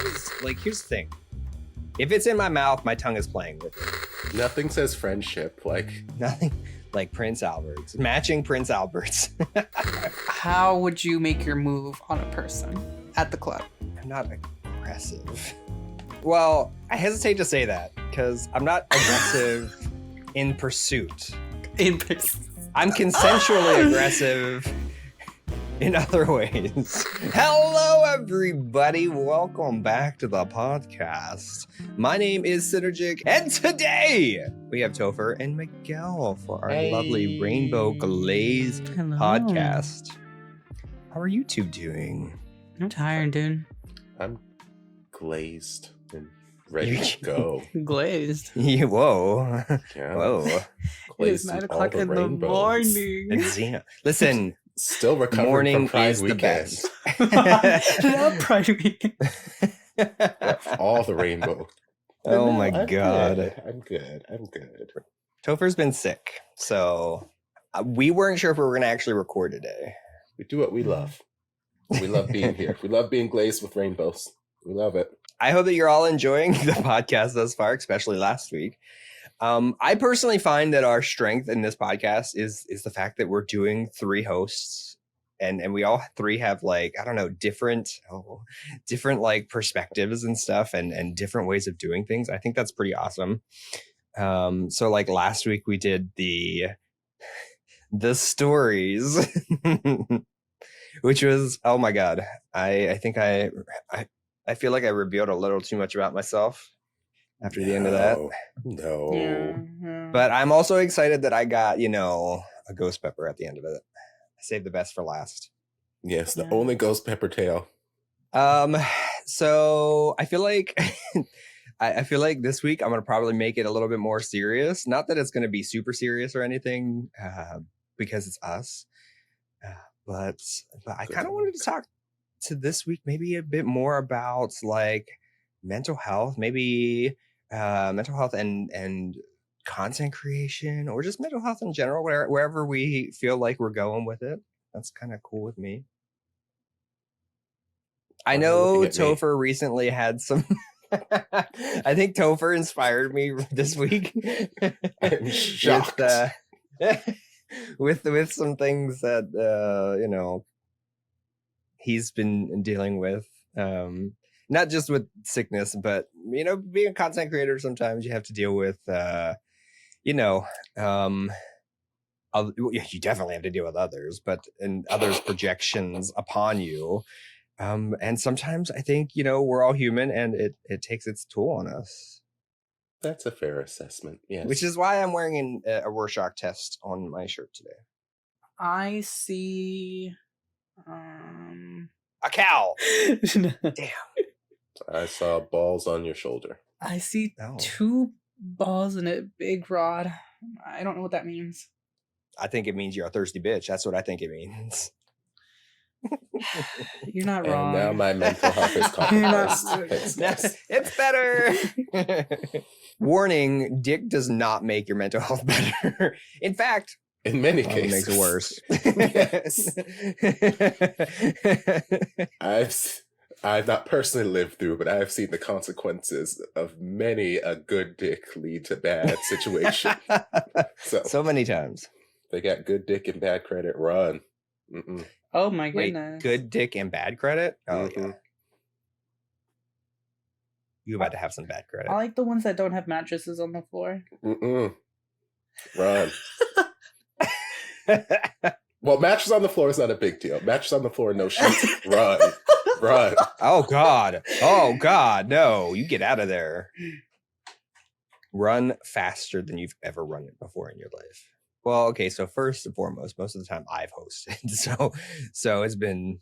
because, like, here's the thing. If it's in my mouth, my tongue is playing with it. Nothing says friendship like Nothing like Prince Albert's. Matching Prince Albert's. How would you make your move on a person at the club? I'm not aggressive. Well, I hesitate to say that because I'm not aggressive in pursuit. I'm consensually aggressive in other ways. Hello, everybody. Welcome back to the podcast. My name is Psynergic, and today we have Topher and Miguel for our lovely Rainbow Glaze podcast. How are you two doing? I'm tired, dude. I'm glazed and ready to go. Glazed. Whoa. Yeah. Whoa. It's 9 o'clock in the morning. And Xena. Listen. Still recovering Morning from Pride is the weekend. best. Love Pride weekend. All the rainbow. Oh No, my I'm God. good. I'm good. Topher's been sick, so we weren't sure if we were going to actually record today. We do what we love. We love being here. We love being glazed with rainbows. We love it. I hope that you're all enjoying the podcast thus far, especially last week. I personally find that our strength in this podcast is the fact that we're doing 3 hosts, and we all 3 have, like, I don't know, different like perspectives and stuff, and different ways of doing things. I think that's pretty awesome. So like last week we did the stories, which was, oh my God, I think I feel like I revealed a little too much about myself after the end of that. No. Yeah. But I'm also excited that I got, a ghost pepper at the end of it. I saved the best for last. Yes, the only ghost pepper tail. So I feel like I feel like this week I'm gonna probably make it a little bit more serious. Not that it's gonna be super serious or anything, because it's us. But I kind of wanted to talk to this week maybe a bit more about like mental health, maybe mental health and content creation, or just mental health in general, wherever we feel like we're going with it. That's kind of cool with me. I know Topher recently had some I think Topher inspired me this week. I'm shocked. With some things that he's been dealing with. Not just with sickness, but being a content creator, sometimes you have to deal with you definitely have to deal with others, and others' projections upon you. And sometimes I think, we're all human, and it takes its toll on us. That's a fair assessment, yes. Which is why I'm wearing a Rorschach test on my shirt today. I see A cow. Damn. I saw balls on your shoulder. I see 2 balls and a big rod. I don't know what that means. I think it means you're a thirsty bitch. That's what I think it means. You're not wrong. And now my mental health is compromised. It's better. Warning, dick does not make your mental health better. In fact, in many cases, it makes it worse. I've not personally lived through, but I have seen the consequences of many a good dick lead to bad situation. So many times. They got good dick and bad credit. Run. Mm-mm. Oh my goodness. Wait, good dick and bad credit? Oh, Mm-hmm. yeah. You about to have some bad credit. I like the ones that don't have mattresses on the floor. Mm-mm. Run. Well, mattress on the floor is not a big deal. Mattress on the floor, no sheets. Run. Run. Oh, God. No, you get out of there. Run faster than you've ever run it before in your life. Well, okay, so first and foremost, most of the time I've hosted. So it's been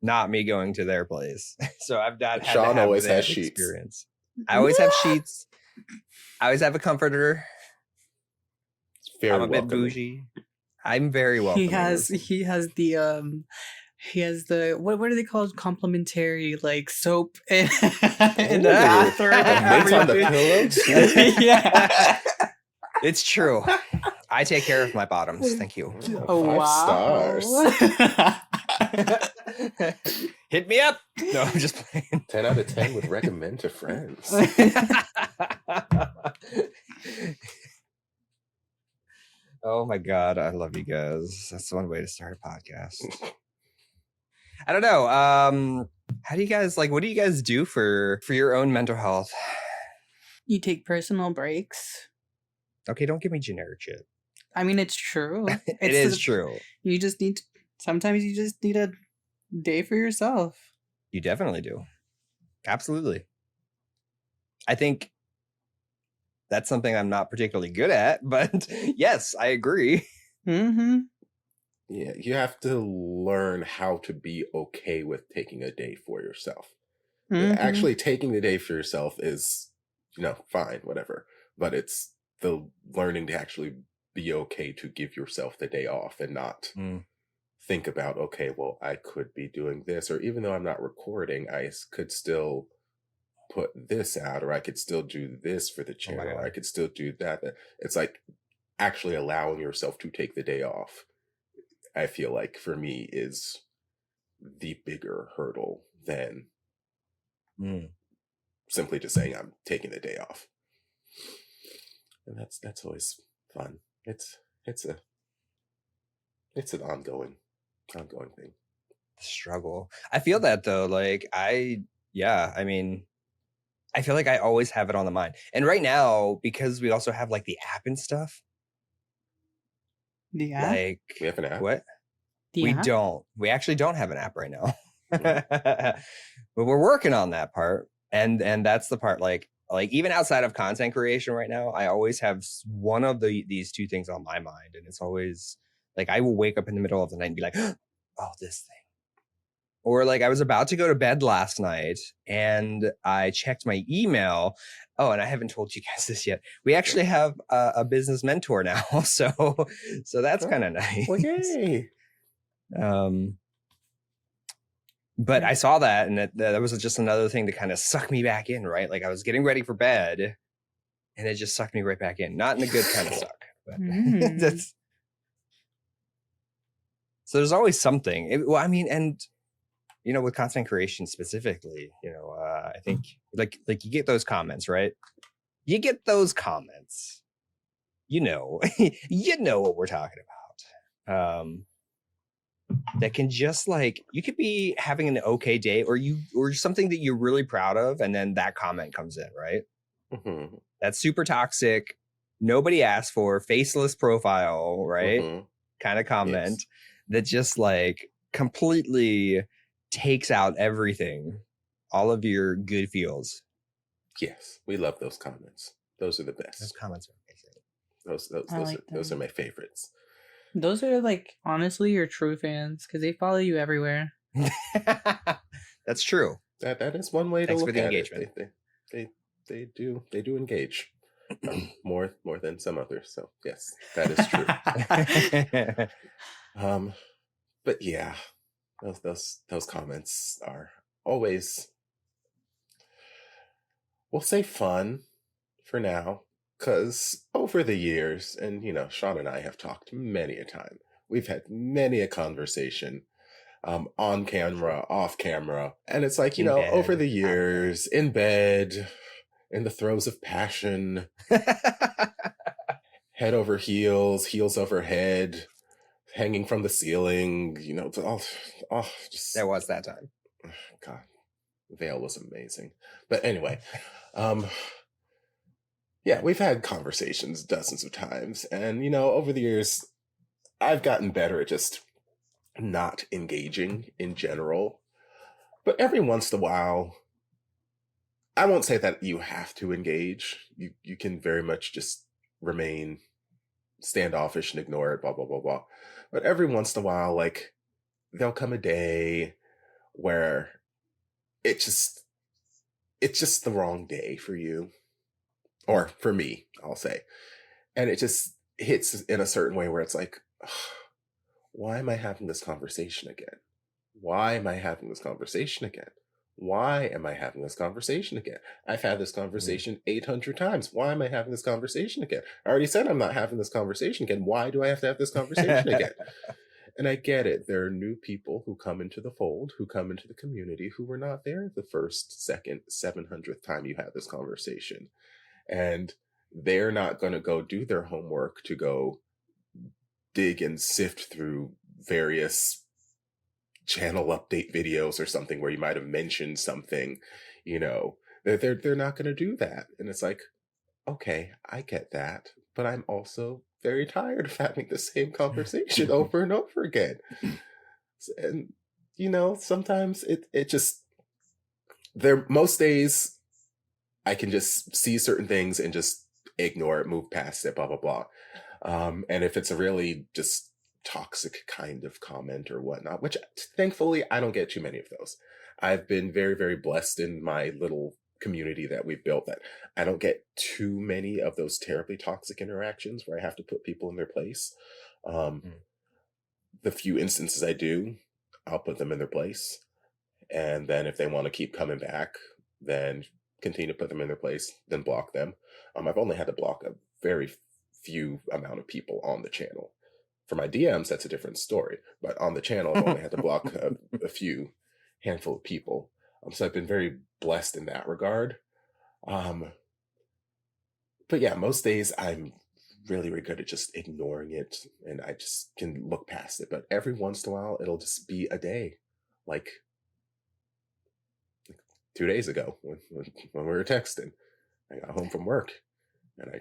not me going to their place. So I've not had Sean to have always that has sheets. experience. I always have sheets. I always have a comforter. I'm a bit bougie. I'm very welcome. He has the what are they called? Complimentary like soap in the bathroom. Mitts on the pillows. Yeah. It's true. I take care of my bottoms. Thank you. Oh, 5 wow. stars. Hit me up. No, I'm just playing. 10 out of 10 would recommend to friends. Oh my God, I love you guys. That's one way to start a podcast. I don't know. How do you guys what do you guys do for your own mental health? You take personal breaks. Okay, don't give me generic shit. I mean, it's true. It is true. You just need sometimes you just need a day for yourself. You definitely do. Absolutely. I think that's something I'm not particularly good at, but yes, I agree. Mm-hmm. Yeah, you have to learn how to be okay with taking a day for yourself. Mm-hmm. Actually, taking the day for yourself is, fine, whatever. But it's the learning to actually be okay to give yourself the day off and not think about, okay, well, I could be doing this, or even though I'm not recording, I could still put this out, or I could still do this for the channel, or I could still do that. It's like actually allowing yourself to take the day off, I feel like for me is the bigger hurdle than simply just saying I'm taking the day off. And that's always fun. It's an ongoing thing. Struggle. I feel that though. I feel like I always have it on the mind. And right now, because we also have the app and stuff. The app? We have an app? What? We don't. We actually don't have an app right now. But we're working on that part. And that's the part even outside of content creation right now, I always have one of these two things on my mind. And it's always I will wake up in the middle of the night and be like, oh, this thing. Or I was about to go to bed last night and I checked my email. Oh, and I haven't told you guys this yet. We actually have a business mentor now. So that's kind of nice. Okay. But I saw that and that was just another thing to kind of suck me back in, right? I was getting ready for bed and it just sucked me right back in. Not in a good kind of suck. But that's... So there's always something. With content creation specifically, I think you get those comments, right? You get those comments, you know what we're talking about. That can just you could be having an okay day or something that you're really proud of. And then that comment comes in, right? Mm-hmm. That's super toxic. Nobody asked for faceless profile, right? Kind of comment that just completely takes out everything, all of your good feels. Yes, we love those comments. Those are the best. Those comments are amazing. Those are my favorites. Those are honestly your true fans because they follow you everywhere. That's true. That is one way to look for the at engagement. It. They do engage more than some others. So yes, that is true. But yeah. Those comments are always, we'll say fun for now, because over the years, and Sean and I have talked many a time, we've had many a conversation on camera, off camera, and it's over the years, in bed, in the throes of passion, head over heels, heels over head, hanging from the ceiling, just there was that time. God, Veil was amazing. But anyway, we've had conversations dozens of times, and over the years, I've gotten better at just not engaging in general. But every once in a while, I won't say that you have to engage. You can very much just remain standoffish and ignore it, blah blah blah blah. But every once in a while, there'll come a day where it's just the wrong day for you, or for me, I'll say, and it just hits in a certain way where it's why am I having this conversation again? Why am I having this conversation again? Why am I having this conversation again? I've had this conversation 800 times. Why am I having this conversation again? I already said I'm not having this conversation again. Why do I have to have this conversation again? And I get it. There are new people who come into the fold, who come into the community, who were not there the first, second, 700th time you had this conversation. And they're not going to go do their homework to go dig and sift through various channel update videos or something where you might have mentioned something, they're not going to do that. And it's like, okay, I get that, but I'm also very tired of having the same conversation over and over again. And sometimes it just, most days I can just see certain things and just ignore it, move past it, blah blah blah. And if it's a really just toxic kind of comment or whatnot, which thankfully I don't get too many of those. I've been very, very blessed in my little community that we've built, that I don't get too many of those terribly toxic interactions where I have to put people in their place. The few instances I do, I'll put them in their place. And then if they want to keep coming back, then continue to put them in their place, then block them. I've only had to block a very few amount of people on the channel. For my DMs, that's a different story. But on the channel, I've only had to block a few handful of people. So I've been very blessed in that regard. But yeah, most days I'm really, really good at just ignoring it, and I just can look past it. But every once in a while, it'll just be a day. Like 2 days ago when we were texting, I got home from work and I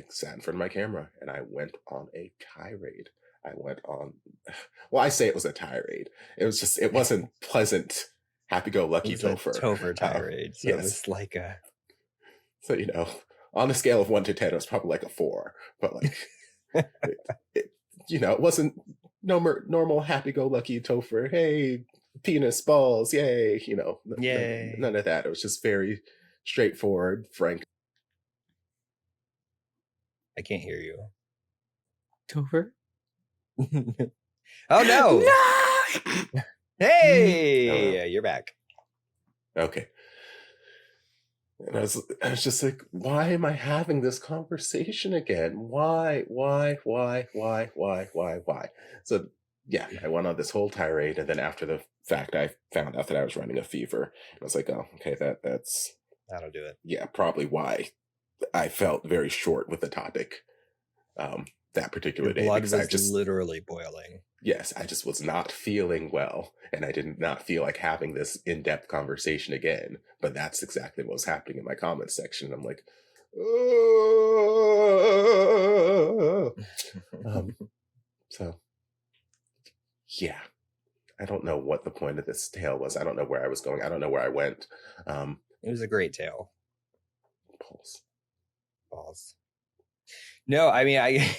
sat in front of my camera and I went on a tirade. I say it was a tirade. It wasn't pleasant, happy-go-lucky Topher. Topher tirade. So yes. It was like a... So, on a scale of 1 to 10, it was probably like a 4. But like, it wasn't normal happy-go-lucky Topher. Hey, penis, balls, yay. Yay. None of that. It was just very straightforward, frank. I can't hear you. Topher? Oh, no! No! Hey! You're back. Okay. And I was just like, why am I having this conversation again? Why? So, yeah, I went on this whole tirade, and then after the fact, I found out that I was running a fever. I was like, oh, okay, that's... That'll do it. Yeah, probably why I felt very short with the topic that particular day. Your blood was literally boiling. Yes, I just was not feeling well, and I did not feel like having this in-depth conversation again. But that's exactly what was happening in my comments section. I'm like, oh. So, yeah, I don't know what the point of this tale was. I don't know where I was going. I don't know where I went. It was a great tale. Balls. No, I mean, I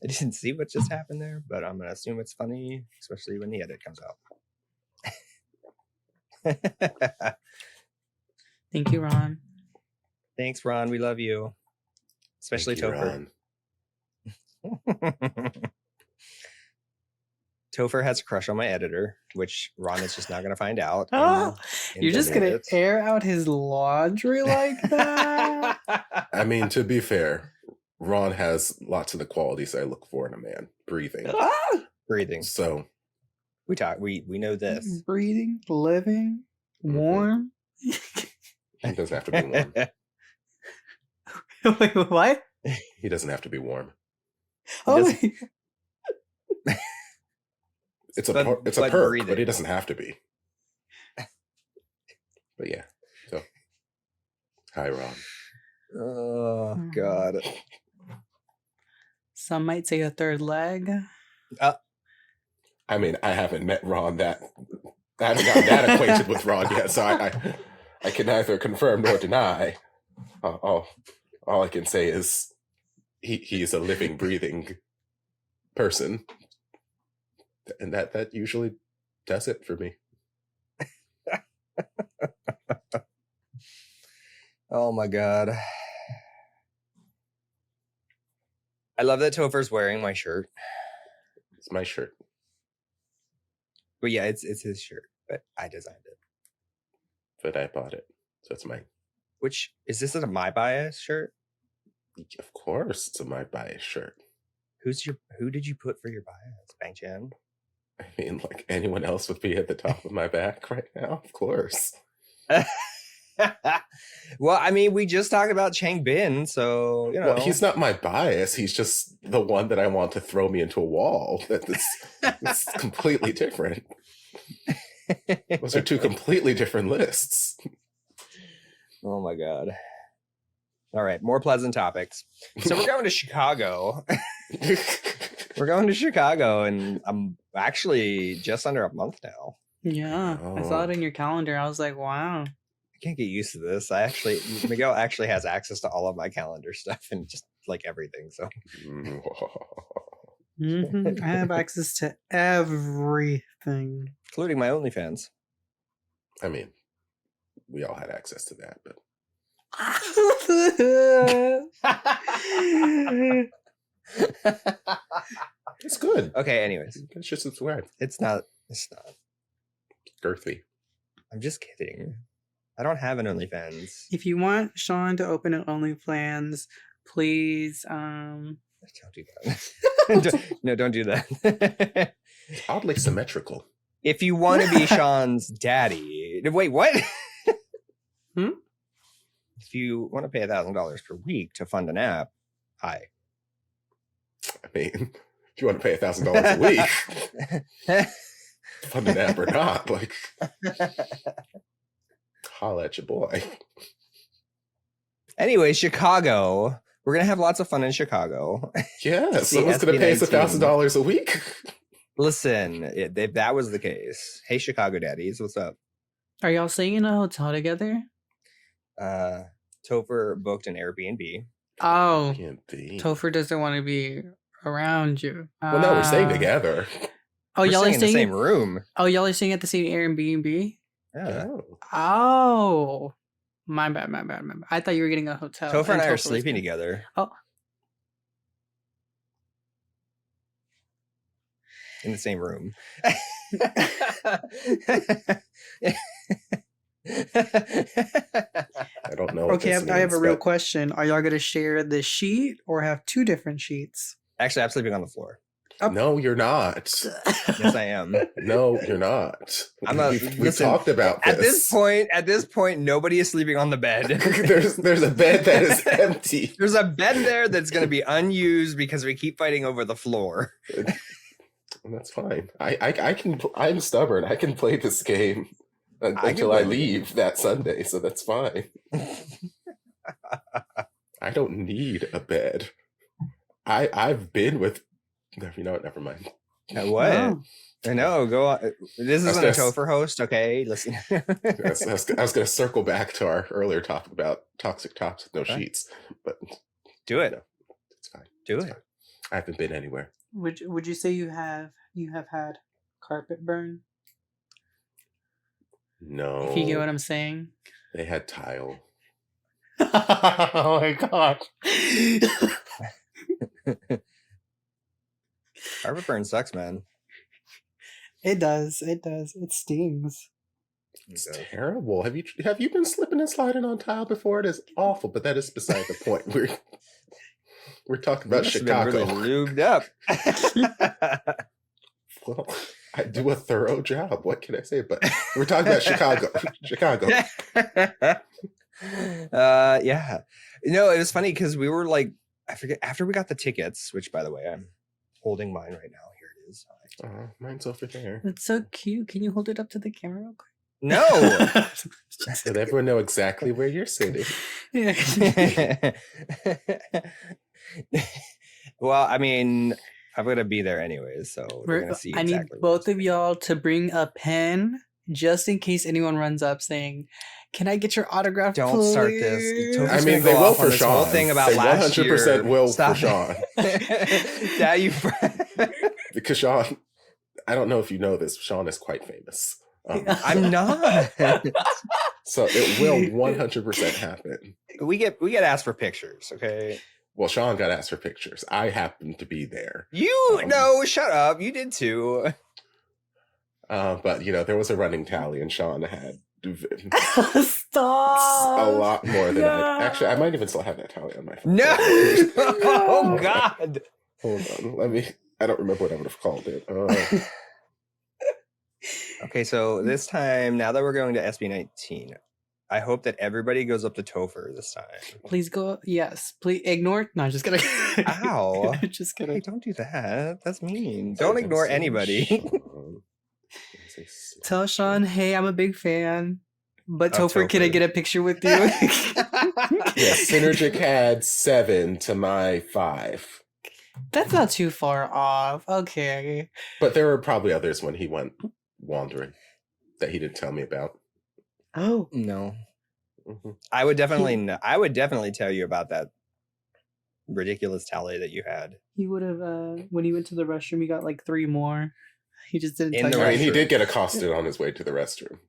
didn't see what just happened there, but I'm going to assume it's funny, especially when the edit comes out. Thank you, Ron. Thanks, Ron. We love you. Especially Topher. Topher has a crush on my editor, which Ron is just not going to find out. You're just going to air out his laundry like that? I mean, to be fair, Ron has lots of the qualities I look for in a man. Breathing. Breathing. So we know this. Breathing, living, warm. He doesn't have to be warm. Wait, what? He doesn't have to be warm. It's a perk, breathing, but he doesn't have to be. But yeah. So, hi, Ron. Oh, God. Some might say a third leg. I mean, I haven't met Ron I haven't gotten that acquainted with Ron yet, so I can neither confirm nor deny. All I can say is he's a living, breathing person. And that usually does it for me. Oh my God. I love that Topher's wearing my shirt. It's my shirt. But yeah, it's his shirt, but I designed it. But I bought it, so it's mine. Which, is this a My Bias shirt? Of course, it's a My Bias shirt. Who did you put for your bias, Bang Chan? I mean, like anyone else would be at the top of my back right now, of course. Well, I mean, we just talked about Chang Bin, so you know. Well, he's not my bias. He's just the one that I want to throw me into a wall. It's completely different. Those are two completely different lists. Oh my god. All right, more pleasant topics. So we're going to Chicago. We're going to Chicago, and I'm actually just under a month now. Yeah, I saw it in your calendar. I was like, wow. I can't get used to this. Miguel actually has access to all of my calendar stuff and just like everything. So I have access to everything, including my OnlyFans. I mean, we all had access to that, but it's good. Okay, anyways. It's just subscribe. It's not Girthy. I'm just kidding. I don't have an OnlyFans. If you want Sean to open an OnlyFans, please don't do that. Don't do that. It's oddly symmetrical. If you want to be Sean's daddy, wait, what? If you want to pay $1,000 per week to fund an app, hi. I mean, if you want to pay $1,000 a week, fund an app or not, like, holla at your boy. Anyway, Chicago. We're gonna have lots of fun in Chicago. Yeah, someone's gonna pay us $1,000 a week. Listen, if that was the case, hey, Chicago daddies, what's up? Are y'all staying in a hotel together? Topher booked an Airbnb. Oh, Airbnb. Topher doesn't want to be around you. Well, no, we're staying together. Oh, We're y'all are staying in the staying same room. Oh, y'all are staying at the same Airbnb? Yeah. Oh, my bad. I thought you were getting a hotel. Topher and I are was sleeping good. together. Oh. In the same room. I don't know. Okay, I have a real question. Are y'all going to share the sheet or have two different sheets? Actually, I'm sleeping on the floor. No, you're not. Yes, I am. No, you're not. We talked about this. At this point, nobody is sleeping on the bed. there's a bed that is empty. There's a bed there that's going to be unused because we keep fighting over the floor. That's fine. I'm stubborn. I can play this game until I leave that Sunday, so that's fine. I don't need a bed. I've been with. You know what? Never mind. What? No. I know. Go on. This isn't a Topher host, okay? Listen. I was going to circle back to our earlier topic about toxic tops with no sheets, but do it. No, it's fine. Do it's it. Fine. I haven't been anywhere. Would you say you have had carpet burn? No. If you get what I'm saying. They had tile. Oh my god. Carpet burn sucks, man. It does. It stings. It's terrible. Have you been slipping and sliding on tile before? It is awful, but that is beside the point. We're talking about Chicago. Been really lubed up. Well, I do a thorough job. What can I say? But we're talking about Chicago. Chicago. Yeah. No, it was funny because we were like, I forget, after we got the tickets, which by the way, I'm holding mine right now. Here it is. Mine's over there. It's so cute. Can you hold it up to the camera real quick? No. Let everyone know exactly where you're sitting. Yeah. Well, I mean, I'm gonna be there anyways, so we're gonna see. I need both of y'all to bring a pen just in case anyone runs up saying, "Can I get your autograph?" Don't please? start this. I mean, they will for Sean. Whole thing about they last 100% year. will Stop for Sean. Yeah, you. Because Sean, I don't know if you know this, Sean is quite famous. I'm not. So it will 100% happen. We get asked for pictures, okay? Well, Sean got asked for pictures. I happened to be there. No, shut up. You did too. But there was a running tally, and Sean had Stop. a lot more than I. Actually, I might even still have that tally on my phone. No. Oh God. Hold on. I don't remember what I would have called it. Okay, so this time, now that we're going to SB19, I hope that everybody goes up to Topher this time. Please go. Yes. Please ignore. No, just kidding. Ow. Just kidding. Hey, don't do that. That's mean. Don't ignore anybody. Tell Sean, hey, I'm a big fan. But Topher, can I get a picture with you? Yeah, Psynergic had 7 to my 5. That's not too far off. Okay. But there were probably others when he went wandering that he didn't tell me about. Oh. No. Mm-hmm. I would definitely tell you about that ridiculous tally that you had. He would have, when he went to the restroom, he got like 3 more. He just didn't tell you. I mean, he did get accosted on his way to the restroom.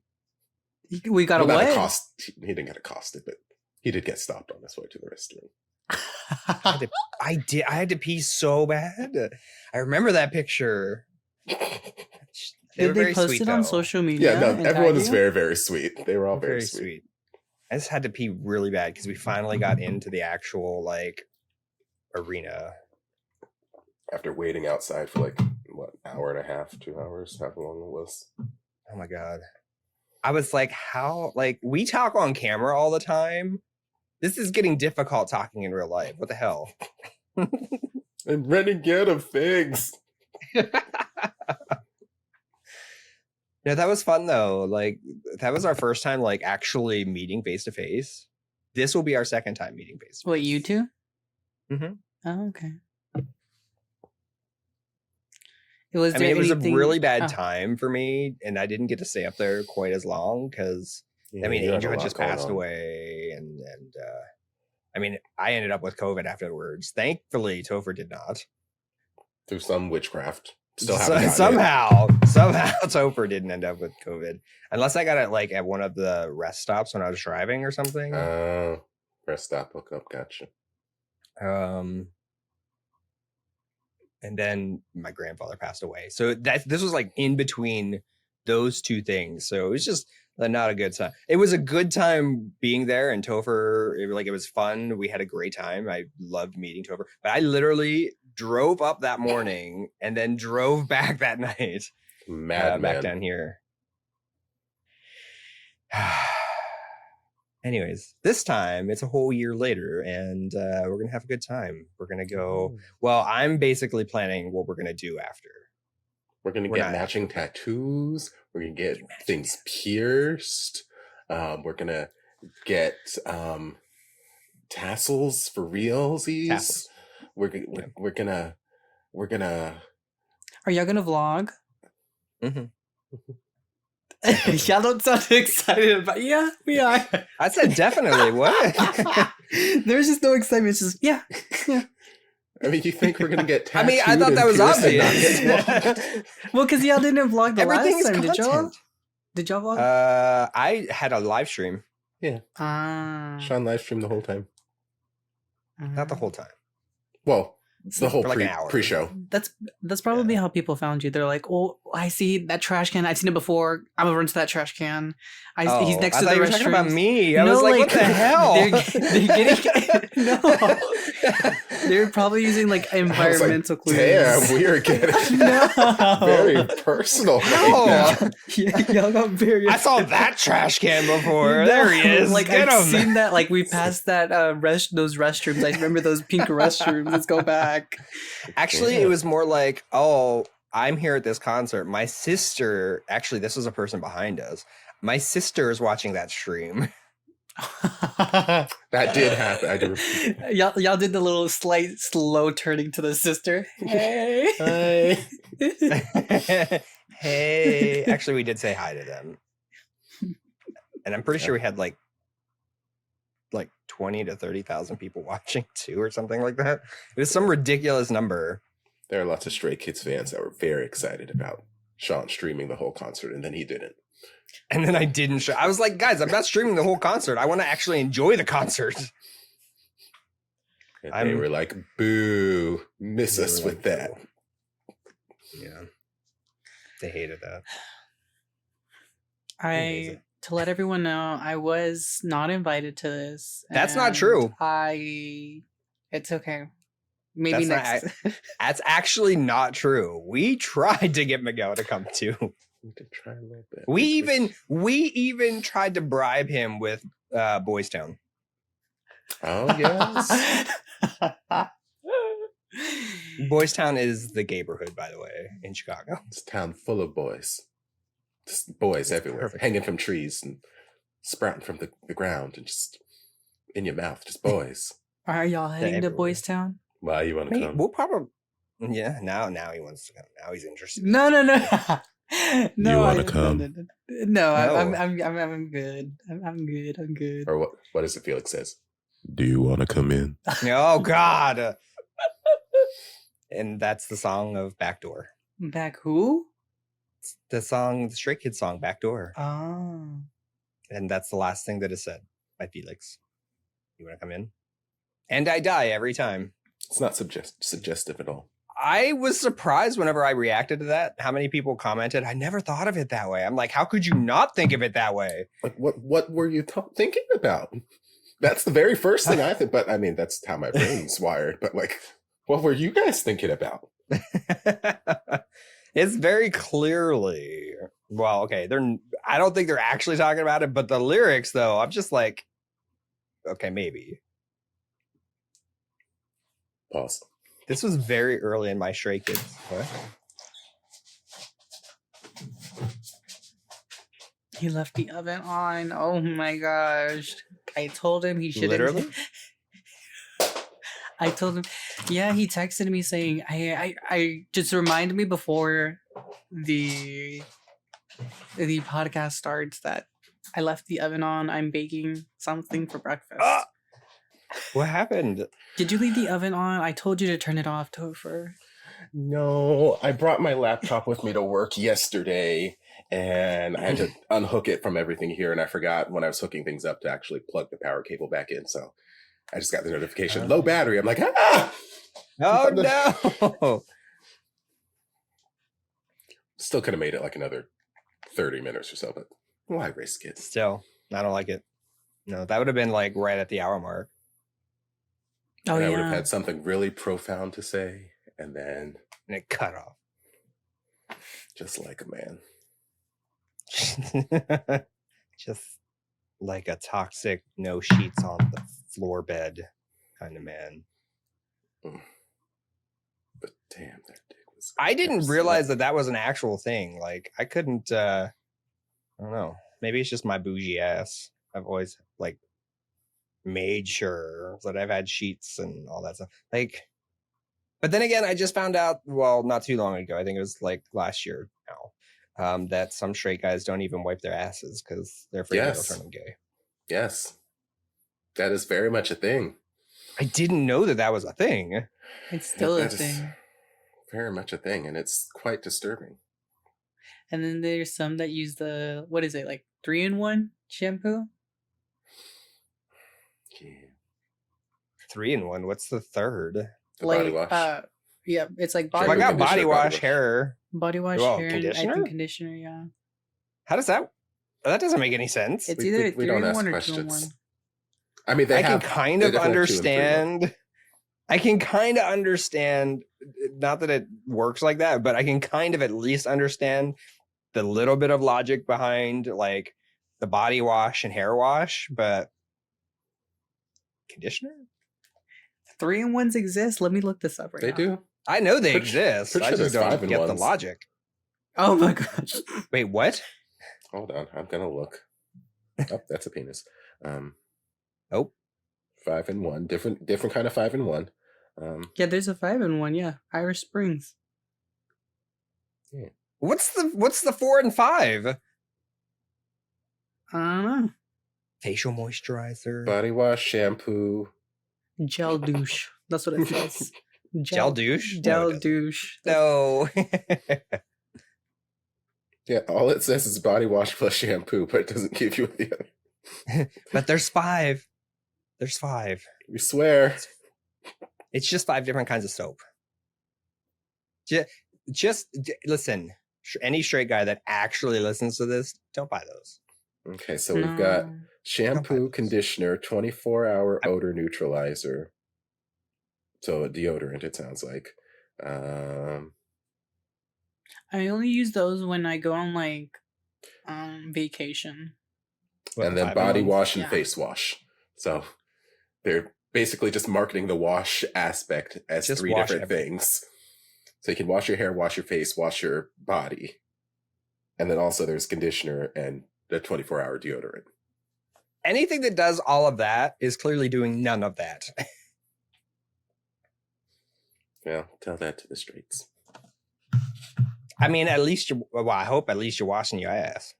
We got a what? He didn't get accosted, but he did get stopped on his way to the restroom. I had to pee so bad. I remember that picture. Did they post it on social media? Yeah, no, everyone was very, very sweet. They were all very sweet. I just had to pee really bad because we finally got into the actual arena. After waiting outside for hour and a half, 2 hours, however long it was. Oh my god. I was like, how, we talk on camera all the time. This is getting difficult talking in real life. What the hell? I'm running out of things. Yeah, that was fun though. That was our first time actually meeting face to face. This will be our second time meeting face to face. What, you two? Mm-hmm. Oh, okay. It was a really bad time for me, and I didn't get to stay up there quite as long because Angel had just passed away, and I ended up with COVID afterwards. Thankfully, Topher did not. Through some witchcraft. Somehow Topher didn't end up with COVID, unless I got it at one of the rest stops when I was driving or something. Rest stop hookup, gotcha. And then my grandfather passed away. So this was in between those two things. So it was just not a good time. It was a good time being there, and Topher, it was fun. We had a great time. I loved meeting Topher. But I literally drove up that morning and then drove back that night. Back down here. Anyways, this time it's a whole year later, and we're going to have a good time. We're going to go. Well, I'm basically planning what we're going to do after. We're going to get matching tattoos. We're going to get things pierced. We're going to get tassels for realsies. Tassels. We're gonna. Are y'all gonna vlog? Mm-hmm. Y'all don't sound excited about. Yeah, we are. I said definitely. What? There's just no excitement. It's just yeah. I mean, you think we're gonna get tattooed? I thought that was obvious. Well, because y'all didn't vlog the Everything last time, is did y'all? Did y'all vlog? I had a live stream. Yeah. Sean live streamed the whole time. Not the whole time. Well, the whole pre-show. That's probably how people found you. They're like, "Oh, I see that trash can. I've seen it before. I'm gonna run to that trash can. He's next to the restroom." You were talking about me. I was like, "What the hell?" They're getting no. They're probably using environmental clues. Damn, we are getting very personal. Right now. Y'all got very. I saw that trash can before. There he is. I've seen that. We passed that those restrooms. I remember those pink restrooms. Let's go back. Actually, it was more like, oh, I'm here at this concert. My sister, actually, this was a person behind us. My sister is watching that stream. That did happen. I do. Y'all did the little slight slow turning to the sister. Hey. Hi. Hey. Actually, we did say hi to them. And I'm pretty sure we had like 20 to 30,000 people watching too, or something like that. It was some ridiculous number. There are lots of Stray Kids fans that were very excited about Sean streaming the whole concert, and then he didn't. And then I didn't. I was like, guys, I'm not streaming the whole concert. I want to actually enjoy the concert. And they were like, boo, miss us with that. Yeah. They hated that. To let everyone know, I was not invited to this. That's not true. It's okay. Maybe next. That's actually not true. We tried to get Miguel to come too. We did try a little bit. We even tried to bribe him with Boys Town. Oh yes. Boys Town is the neighborhood, by the way, in Chicago. It's a town full of boys. Just boys everywhere, perfect. Hanging from trees and sprouting from the ground and just in your mouth, just boys. Are y'all heading to Boys Town? Why you want to come? We'll probably. Yeah, now he wants to come. Now he's interested. No. No, you want to come? No, I'm good. I'm good. Or what is it Felix says? Do you want to come in? Oh God. And that's the song of Backdoor. Back who? The Stray Kids song, Backdoor. Oh. And that's the last thing that is said by Felix. You want to come in? And I die every time. It's not suggestive at all. I was surprised whenever I reacted to that, how many people commented, I never thought of it that way. I'm like, how could you not think of it that way? Like, what were you thinking about? That's the very first thing I think. But I mean, that's how my brain's wired. But like, what were you guys thinking about? It's very clearly, well, okay, I don't think they're actually talking about it, but the lyrics, though, I'm just like, okay, maybe. Pause. This was very early in my Stray Kids. What? He left the oven on. Oh my gosh. I told him he shouldn't. Literally? I told him, yeah, he texted me saying, I just remind me before the podcast starts that I left the oven on. I'm baking something for breakfast. What happened? Did you leave the oven on? I told you to turn it off, Topher. No, I brought my laptop with me to work yesterday and I had to unhook it from everything here. And I forgot when I was hooking things up to actually plug the power cable back in. So I just got the notification, low battery. I'm like, ah! Oh, no. Still could have made it like another 30 minutes or so, but why risk it? Still, I don't like it. No, that would have been like right at the hour mark. Oh, and yeah. I would have had something really profound to say, and then... And it cut off. Just like a man. Just like a toxic, no sheets on the floor bed kind of man. But damn, that dick was... I didn't realize that was an actual thing. Like, I couldn't... I don't know. Maybe it's just my bougie ass. I've always, like, made sure that I've had sheets and all that stuff. Like, but then again, I just found out, well, not too long ago, I think it was like last year now, that some straight guys don't even wipe their asses because they're afraid they'll turn them gay. Yes. That is very much a thing. I didn't know that was a thing. It's still a thing. Very much a thing, and it's quite disturbing. And then there's some that use the, what is it, like 3-in-1 shampoo? Yeah. 3-in-1. What's the third? The body wash. Yeah, it's like body. I got body wash, hair. Body wash, hair, conditioner. I think conditioner. Yeah. How does that? That doesn't make any sense. It's either 3-in-1 or 2-in-1. I mean, I can kind of understand. I can kind of understand. Not that it works like that, but I can kind of at least understand the little bit of logic behind like the body wash and hair wash, but. Conditioner? 3-in-1s exist. Let me look this up right now. They do. I know they exist. I just don't get the logic. Oh my gosh. Wait, what? Hold on. I'm gonna look. Oh, that's a penis. Oh. 5-in-1. Different kind of 5-in-1. Yeah, there's a 5-in-1, yeah. Irish Springs. Yeah. What's the 4 and 5? I don't know. Facial moisturizer, body wash, shampoo, gel douche. That's what it says. Gel douche. Gel douche. No. Yeah, all it says is body wash plus shampoo, but it doesn't give you the other. But there's 5. There's 5. We swear. It's just 5 different kinds of soap. Just listen. Any straight guy that actually listens to this, don't buy those. Okay, so we've got shampoo, conditioner, 24-hour odor neutralizer, So a deodorant, it sounds like. I only use those when I go on like vacation. And then body wash and Yeah. face wash. So they're basically just marketing the wash aspect as Just 3 wash different everything. things. So you can wash your hair, wash your face, wash your body. And then also there's conditioner and the 24-hour deodorant. Anything that does all of that is clearly doing none of that. Well, tell that to the streets. I mean, at least I hope at least you're washing your ass.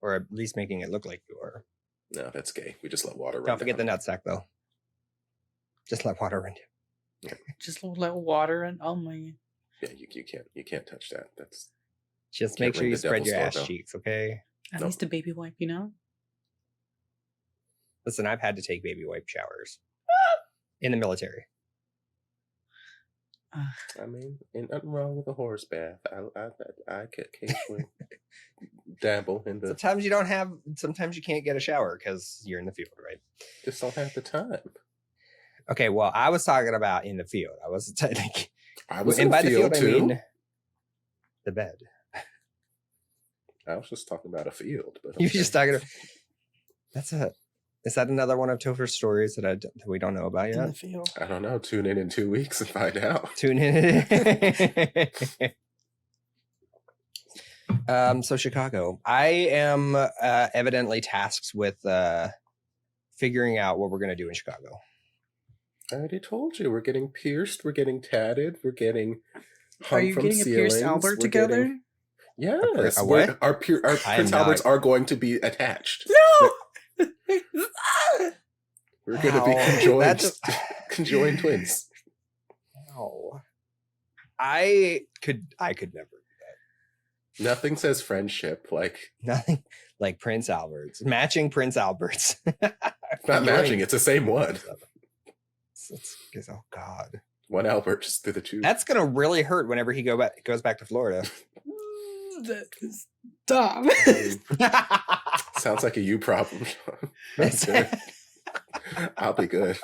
Or at least making it look like you are. No, that's gay. We just let water run Don't forget down. the nutsack, though. Just let water run down. Just let water in. Oh my. Yeah, you can't touch that. That's Just Can't make sure ring you the spread devil's your ass doorbell. cheeks, okay? At No. least a baby wipe, you know? Listen, I've had to take baby wipe showers. In the military. I mean, ain't nothing wrong with a horse bath. I can occasionally dabble in the. Sometimes you can't get a shower because you're in the field, right? Just don't have the time. Okay, well, I was talking about in the field. I was like, I was and in by the the field field, too. I mean the bed. I was just talking about a field. But You're okay. just talking about. Is that another one of Topher's stories that we don't know about In the yet? field. I don't know. Tune in 2 weeks and find out. Tune in. So Chicago. I am evidently tasked with figuring out what we're going to do in Chicago. I already told you. We're getting pierced. We're getting tatted. We're getting Are hung you from getting a ceilings. Pierce Albert We're together? getting- Yes. A what? Our I am Prince not. Alberts are going to be attached. No! We're going to be Ow. conjoined, That's- conjoined twins. No. I could never. Nothing says friendship like Nothing like Prince Alberts. Matching Prince Alberts. not matching. It's the same one. Oh God. One Albert just through the tube. That's gonna really hurt whenever he goes back to Florida. Stop. Sounds like a you problem, Sean. That's good. I'll be good.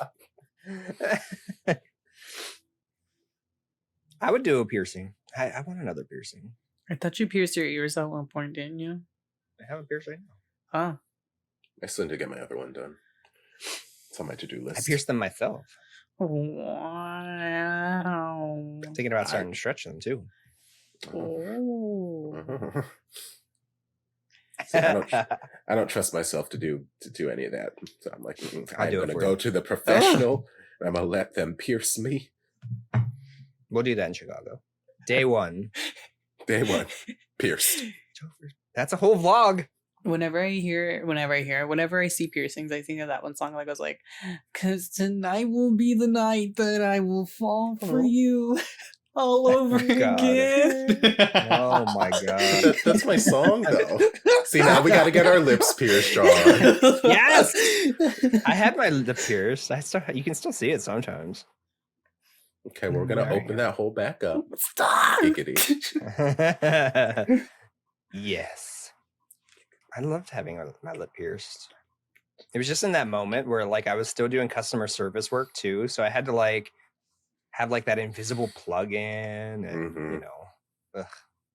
I would do a piercing. I want another piercing. I thought you pierced your ears at one point, didn't you? I have a piercing. Oh. I still need to get my other one done. It's on my to-do list. I pierced them myself. Wow. I'm thinking about starting to stretch them too. Oh. See, I don't trust myself to do any of that. So I'm like, I'm do it going to for go you. to the professional. And I'm going to let them pierce me. We'll do that in Chicago. Day one. Day one, pierced. That's a whole vlog. Whenever I see piercings, I think of that one song that goes like, "'Cause tonight will be the night that I will fall for you all over God. again." Oh my God. That's my song, though. See, now we got to get our lips pierced, John. Yes! I had my lip pierced. You can still see it sometimes. Okay, we're going to Right. open that hole back up. Stop. Giggity. Yes. I loved having my lip pierced. It was just in that moment where like I was still doing customer service work too. So I had to like have like that invisible plug in and Mhm.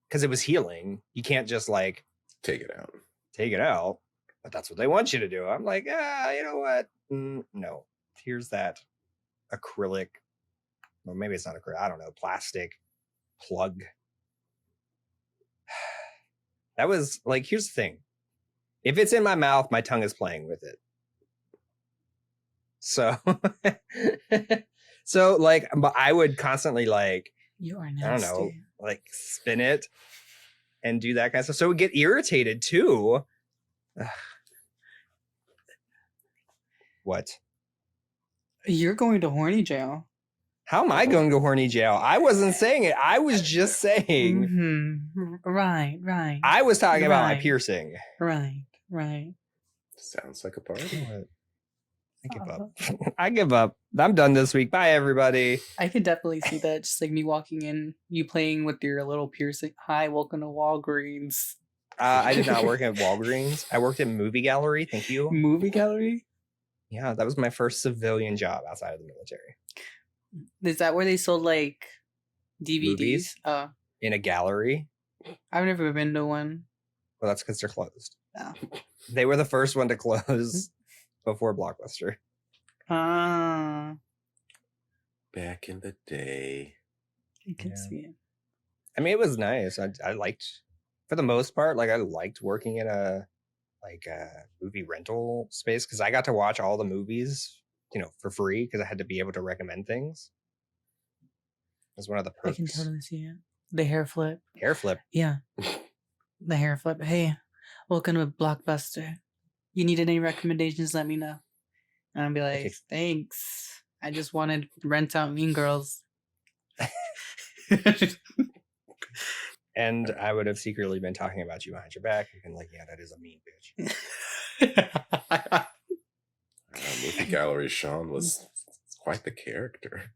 because it was healing. You can't just like Take it out. take it out, but that's what they want you to do. I'm like, you know what? No, here's that acrylic. Well, maybe it's not acrylic. I don't know. Plastic plug. That was like, here's the thing. If it's in my mouth, my tongue is playing with it. So, like, but I would constantly like, You are I don't know, nasty. like spin it and do that kind of stuff. So it would get irritated too. Ugh. What? You're going to horny jail. How am I going to horny jail? I wasn't saying it. I was just saying. Mm-hmm. Right. I was talking about my Right. piercing. Right. Sounds like a party. I give up. I give up. I'm done this week. Bye, everybody. I could definitely see that. Just like me walking in, you playing with your little piercing. Hi, welcome to Walgreens. I did not work at Walgreens. I worked at Movie Gallery. Thank you. Movie gallery? Yeah, that was my first civilian job outside of the military. Is that where they sold like DVDs? Movies? In a gallery. I've never been to one. Well, that's because they're closed. Oh. They were the first one to close before Blockbuster. Ah. Back in the day. I can see it. I mean, it was nice. I liked, for the most part, like I liked working in a movie rental space because I got to watch all the movies, for free because I had to be able to recommend things. That's one of the perks. I can totally see it. The hair flip. Hair flip. Yeah. The hair flip. Hey, welcome to Blockbuster. You need any recommendations, let me know. And I'll be like, okay. Thanks. I just wanted to rent out Mean Girls. And I would have secretly been talking about you behind your back. You can yeah, that is a mean bitch. Movie gallery Sean was quite the character.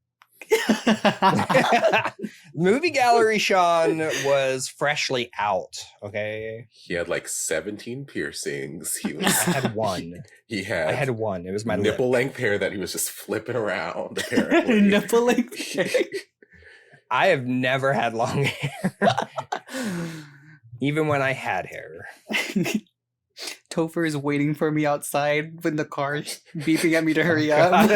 Movie gallery Sean was freshly out. Okay, he had 17 piercings. I had one. I had one. It was my nipple length hair that he was just flipping around. Apparently, nipple length hair. I have never had long hair, even when I had hair. Topher is waiting for me outside with the car beeping at me to hurry up.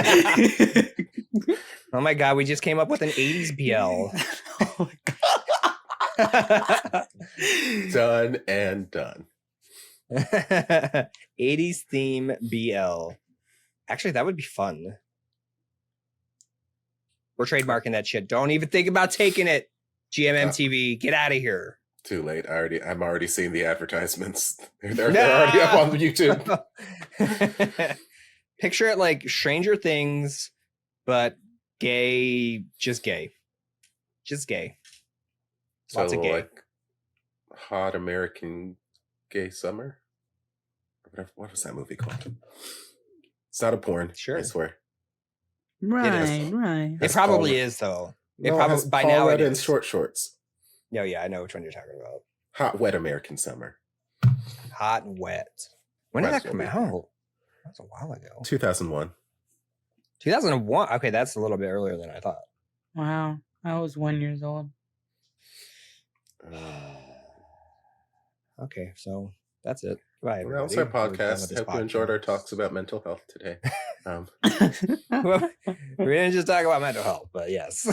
Oh my god, we just came up with an 80s BL. Oh my god. Done and done. 80s theme BL. Actually, that would be fun. We're trademarking that shit. Don't even think about taking it. GMM TV, get out of here. Too late. I'm already seeing the advertisements. They're already up on YouTube. Picture it like Stranger Things, but gay, just gay. Just gay. Lots of gay. Like Hot American Gay Summer? What was that movie called? It's not a porn, sure. I swear. Right. It probably is, though. It probably by now it is. In short shorts. No, yeah, I know which one you're talking about. Hot, Wet American Summer. Hot and Wet. When did that come out? That's a while ago. 2001. 2001? Okay, that's a little bit earlier than I thought. Wow. I was 1 year old. Okay, so that's it. Bye, well, that was our podcast. Hope you enjoyed our talks about mental health today. Well, we didn't just talk about mental health, but yes.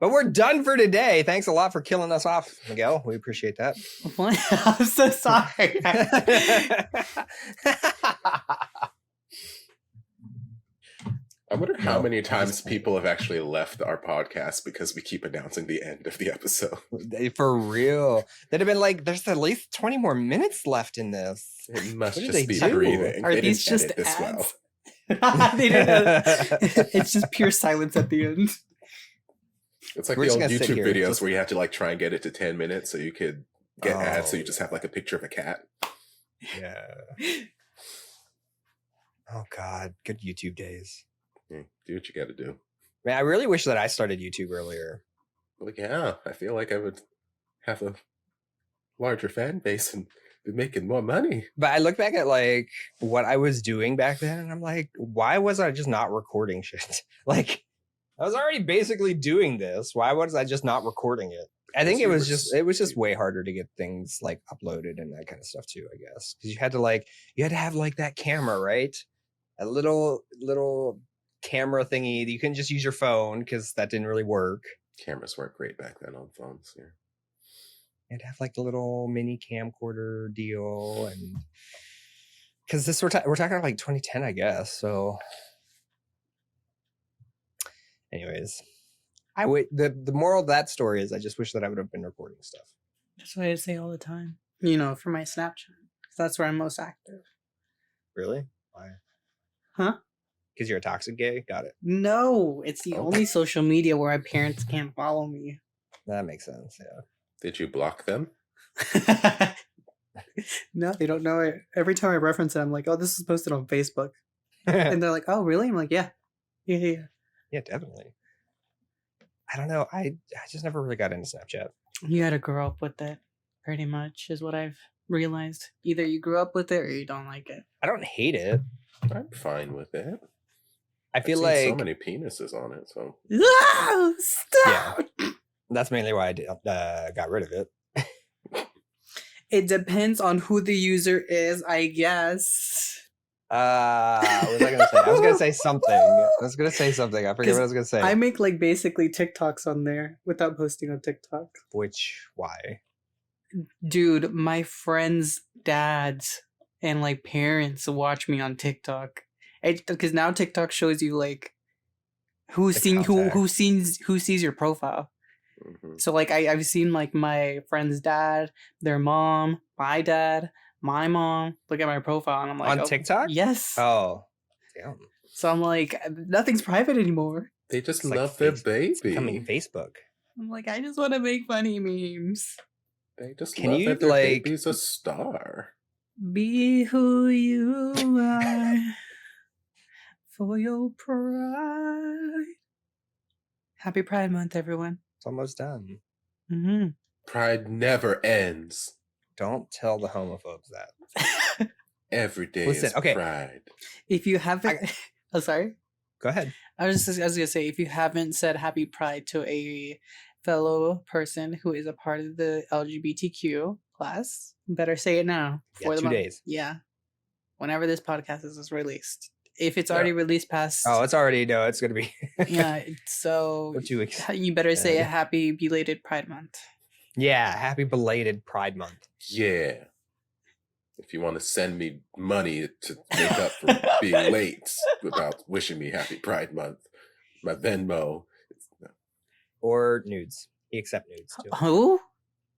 But we're done for today. Thanks a lot for killing us off, Miguel. We appreciate that. What? I'm so sorry. I wonder how many times people have actually left our podcast because we keep announcing the end of the episode. For real. They'd have been like, there's at least 20 more minutes left in this. It must just be breathing. Are these just ads? This well. It's just pure silence at the end. It's like the old YouTube videos where you have to try and get it to 10 minutes so you could get ads, so you just have a picture of a cat. Yeah. Oh God, good YouTube days. Do what you got to do. Man, I really wish that I started YouTube earlier. Well, yeah, I feel like I would have a larger fan base and be making more money. But I look back at what I was doing back then, and I'm like, why was I just not recording shit? I was already basically doing this. Why was I just not recording it? I think it was just way harder to get things uploaded and that kind of stuff too, I guess. Because you had to have that camera, right? A little camera thingy. You couldn't just use your phone because that didn't really work. Cameras weren't great back then on phones. Yeah. You'd have the little mini camcorder deal, and because we're talking about 2010, I guess. So, anyways, the moral of that story is I just wish that I would have been recording stuff. That's what I say all the time. For my Snapchat, because that's where I'm most active. Really? Why? Huh? Because you're a toxic gay? Got it. No, it's the only social media where my parents can't follow me. That makes sense, yeah. Did you block them? No, they don't know it. Every time I reference it, I'm like, oh, this is posted on Facebook. And they're like, oh, really? I'm like, yeah. Yeah, definitely. I don't know. I just never really got into Snapchat. You gotta grow up with it, pretty much, is what I've realized. Either you grew up with it or you don't like it. I don't hate it. I'm fine with it. I feel I've like seen so many penises on it. So No, stop. yeah, that's mainly why I got rid of it. It depends on who the user is, I guess. What was I gonna say? I was gonna say something. I forget what I was gonna say. I make like basically TikToks on there without posting on TikTok. Why? Dude, my friends' dads and like parents watch me on TikTok. Because now TikTok shows you like who sees your profile. mhm. So like I've seen like my friend's dad, their mom, my dad, my mom. Look at my profile and I'm like, On TikTok? Yes. Oh, damn. So I'm like, nothing's private anymore. They just It's like love their It's baby. becoming Facebook. I'm like, I just want to make funny memes. They just Can love you, that their like- baby's a star. Be who you are for your pride. Happy Pride Month, everyone. It's almost done. Mm-hmm. Pride never ends. Don't tell the homophobes that. Every day Listen, is okay. Pride. If you haven't, oh sorry. Go ahead. I was gonna say, if you haven't said Happy Pride to a fellow person who is a part of the LGBTQ class, better say it now. Yeah, 2 days. Yeah, whenever this podcast is released. If it's already released past, Oh, it's already it's gonna be. yeah. So We're 2 weeks. you better say a Yeah. happy belated Pride Month. Yeah, happy belated Pride Month. Yeah. If you want to send me money to make up for being late without wishing me happy Pride Month, my Venmo. Or nudes. He accept nudes too. Who?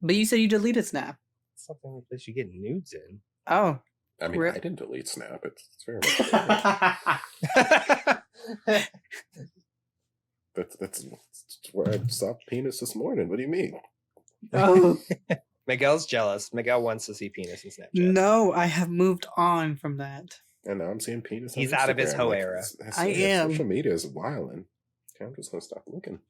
But you said you deleted Snap. Something that you get nudes in. Oh. I mean, Rip. I didn't delete Snap. It's very much that's where I saw penis this morning. What do you mean? Oh. Miguel's jealous. Miguel wants to see penis in Snapchat. No, I have moved on from that. And now I'm seeing penis. He's on out of his Instagram. hoe Like, era. I am. Social media is wilding. Okay, I'm just gonna stop looking.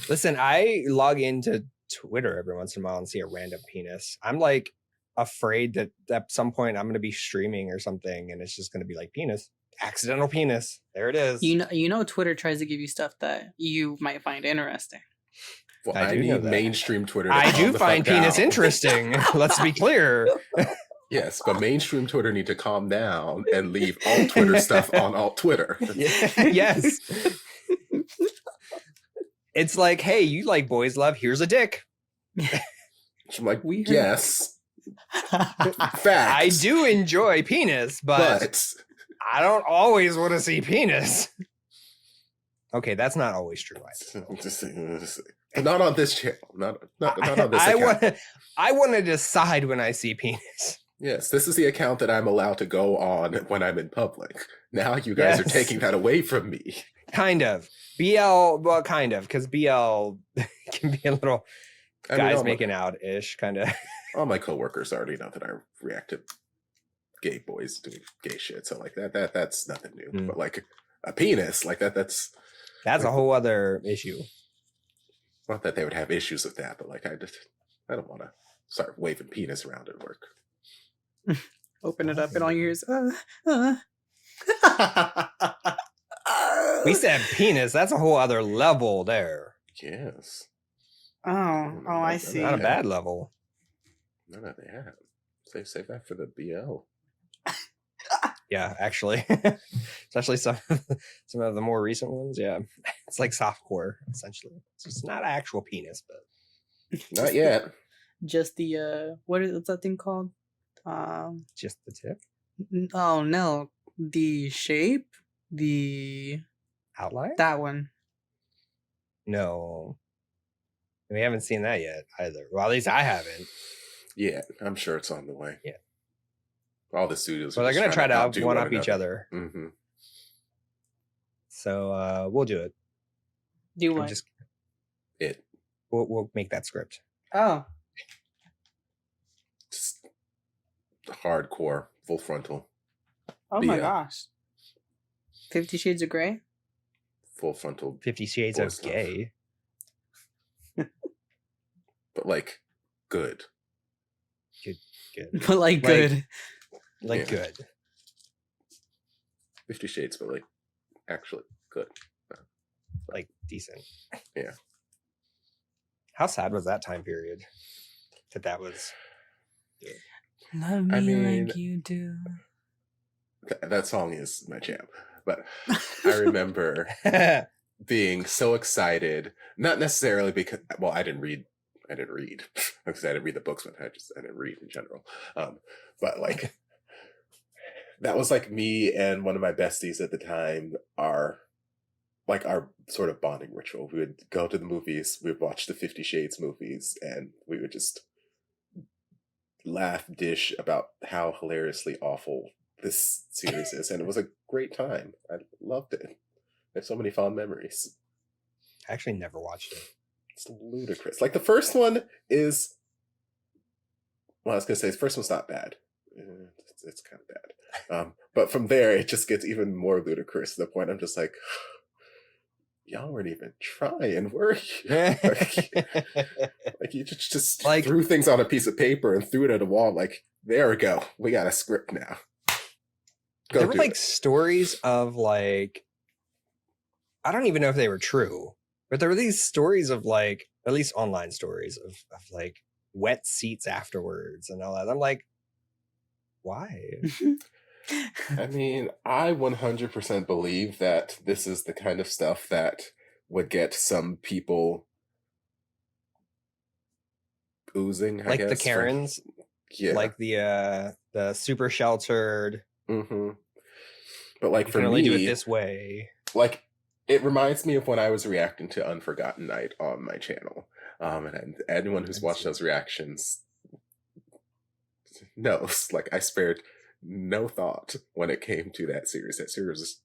Listen, I log into Twitter every once in a while and see a random penis. I'm like afraid that at some point I'm going to be streaming or something and it's just going to be like penis, accidental penis. There it is. You know, Twitter tries to give you stuff that you might find interesting. Well, I I do know need that. mainstream Twitter. To I calm do the find fuck penis down. interesting. Let's be clear. Yes, but mainstream Twitter need to calm down and leave alt Twitter stuff on alt Twitter. Yes. It's like, hey, you like boys love, here's a dick. I'm like, We heard- yes, facts. I do enjoy penis, but but I don't always want to see penis. Okay, that's not always true. not on this channel. Not on this account. I want to decide when I see penis. Yes, this is the account that I'm allowed to go on when I'm in public. Now you guys are Yes. taking that away from me. Kind of. Well, kind of, because BL can be a little I mean, guys all my- making out ish, kind of. All my coworkers already know that I react to gay boys doing gay shit. So like that's nothing new. Mm. But like a penis, like that's That's a whole other issue. not that they would have issues with that, but like I don't want to start waving penis around at work. Open it up and all you hear is We said penis. That's a whole other level there. Yes. Oh, I Not see. Not a bad level. No, they have. Save that for the BL. Yeah, actually, especially some of the more recent ones. Yeah, it's like softcore essentially. It's just not actual penis, but Not yet. Just the what's that thing called? just the tip Oh no, the shape, the outline. that one. No, we haven't seen that yet either. Well, at least I haven't. Yeah, I'm sure it's on the way. Yeah. All the studios. Well, they're gonna try to outdo one up each other. Mm-hmm. So we'll do it. Do I'm what? just It we'll make that script. Oh, just hardcore, full frontal, oh my BL. gosh. 50 Shades of Grey. full frontal, 50 Shades Boy of stuff. Gay. but like good. Good. But like good. Like Yeah. good. 50 Shades, but like actually good. Like decent. Yeah. How sad was that time period? That was. Love me like you do. That song is my jam. But I remember being so excited, not necessarily because, well, I didn't read because I didn't read the books, but I didn't read in general. But like, that was like me and one of my besties at the time, our sort of bonding ritual. We would go to the movies, we would watch the 50 Shades movies, and we would just laugh, dish about how hilariously awful this series is. And it was a great time. I loved it. I have so many fond memories. I actually never watched it. It's ludicrous. Like the first one is, well, I was gonna say the first one's not bad. It's kind of bad. But from there, it just gets even more ludicrous to the point I'm just like, y'all weren't even trying, were you? Like you just like, threw things on a piece of paper and threw it at a wall. Like, there we go. We got a script now. There were like stories of like, I don't even know if they were true, but there were these stories of like, at least online stories of like wet seats afterwards and all that. I'm like, why? I mean, I 100% believe that this is the kind of stuff that would get some people oozing, I guess. The Karens? Yeah. Like the super sheltered. Mm-hmm. But like, for me, only do it this way. Like, it reminds me of when I was reacting to Unforgotten Night on my channel. And anyone who's watched those reactions knows, like, I spared no thought when it came to that series. That series was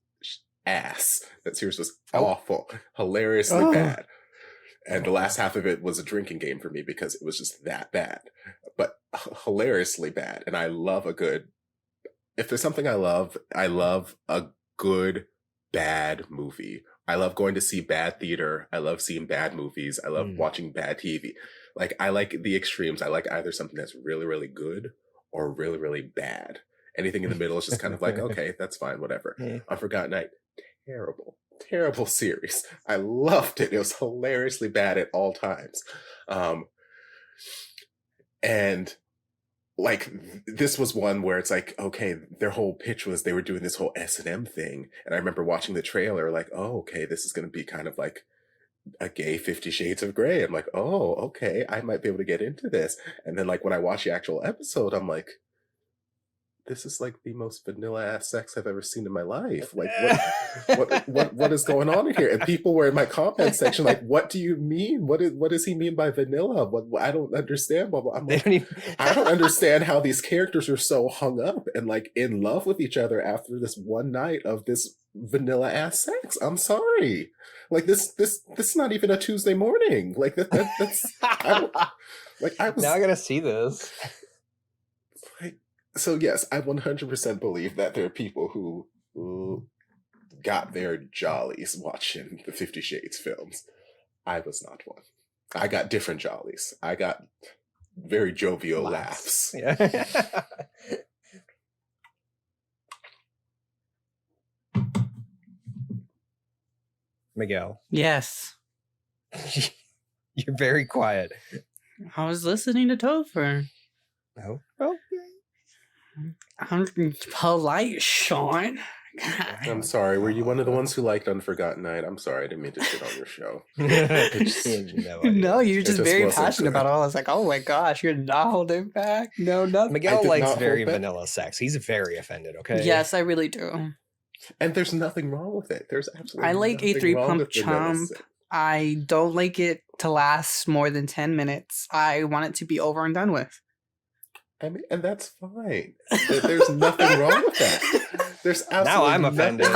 ass. That series was awful, hilariously bad. And the last half of it was a drinking game for me because it was just that bad, but hilariously bad. And I love a good, if there's something I love a good bad movie. I love going to see bad theater. I love seeing bad movies. I love watching bad TV. Like, I like the extremes. I like either something that's really, really good or really, really bad. Anything in the middle is just kind of like, okay, that's fine, whatever. Unforgotten Night, terrible series. I loved it. It was hilariously bad at all times. And like, this was one where it's like, okay, their whole pitch was they were doing this whole S&M thing. And I remember watching the trailer like, oh, okay, this is going to be kind of like a gay 50 Shades of Grey. I'm like, oh, okay, I might be able to get into this. And then like when I watch the actual episode, I'm like, this is like the most vanilla ass sex I've ever seen in my life. Like, what is going on in here? And people were in my comment section like, what do you mean? What does he mean by vanilla? I don't understand. I'm like, I don't understand how these characters are so hung up and like in love with each other after this one night of this vanilla ass sex. I'm sorry. Like this is not even a Tuesday morning. Like that's I was now I gotta see this. So yes, I 100% believe that there are people who got their jollies watching the 50 Shades films. I was not one. I got different jollies. I got very jovial laughs. Yeah. Miguel. Yes. You're very quiet. I was listening to Topher. Oh. Okay. I'm polite, Sean. I'm sorry. Were you one of the ones who liked Unforgotten Night? I'm sorry. I didn't mean to shit on your show. No, you're just very passionate about it all. I was like, oh my gosh, you're not holding back. No, nothing. Miguel likes very vanilla sex. He's very offended, okay? Yes, I really do. And there's nothing wrong with it. There's absolutely I like a 3-pump chomp. I don't like it to last more than 10 minutes. I want it to be over and done with. I mean, and that's fine. There's nothing wrong with that. There's absolutely now I'm offended.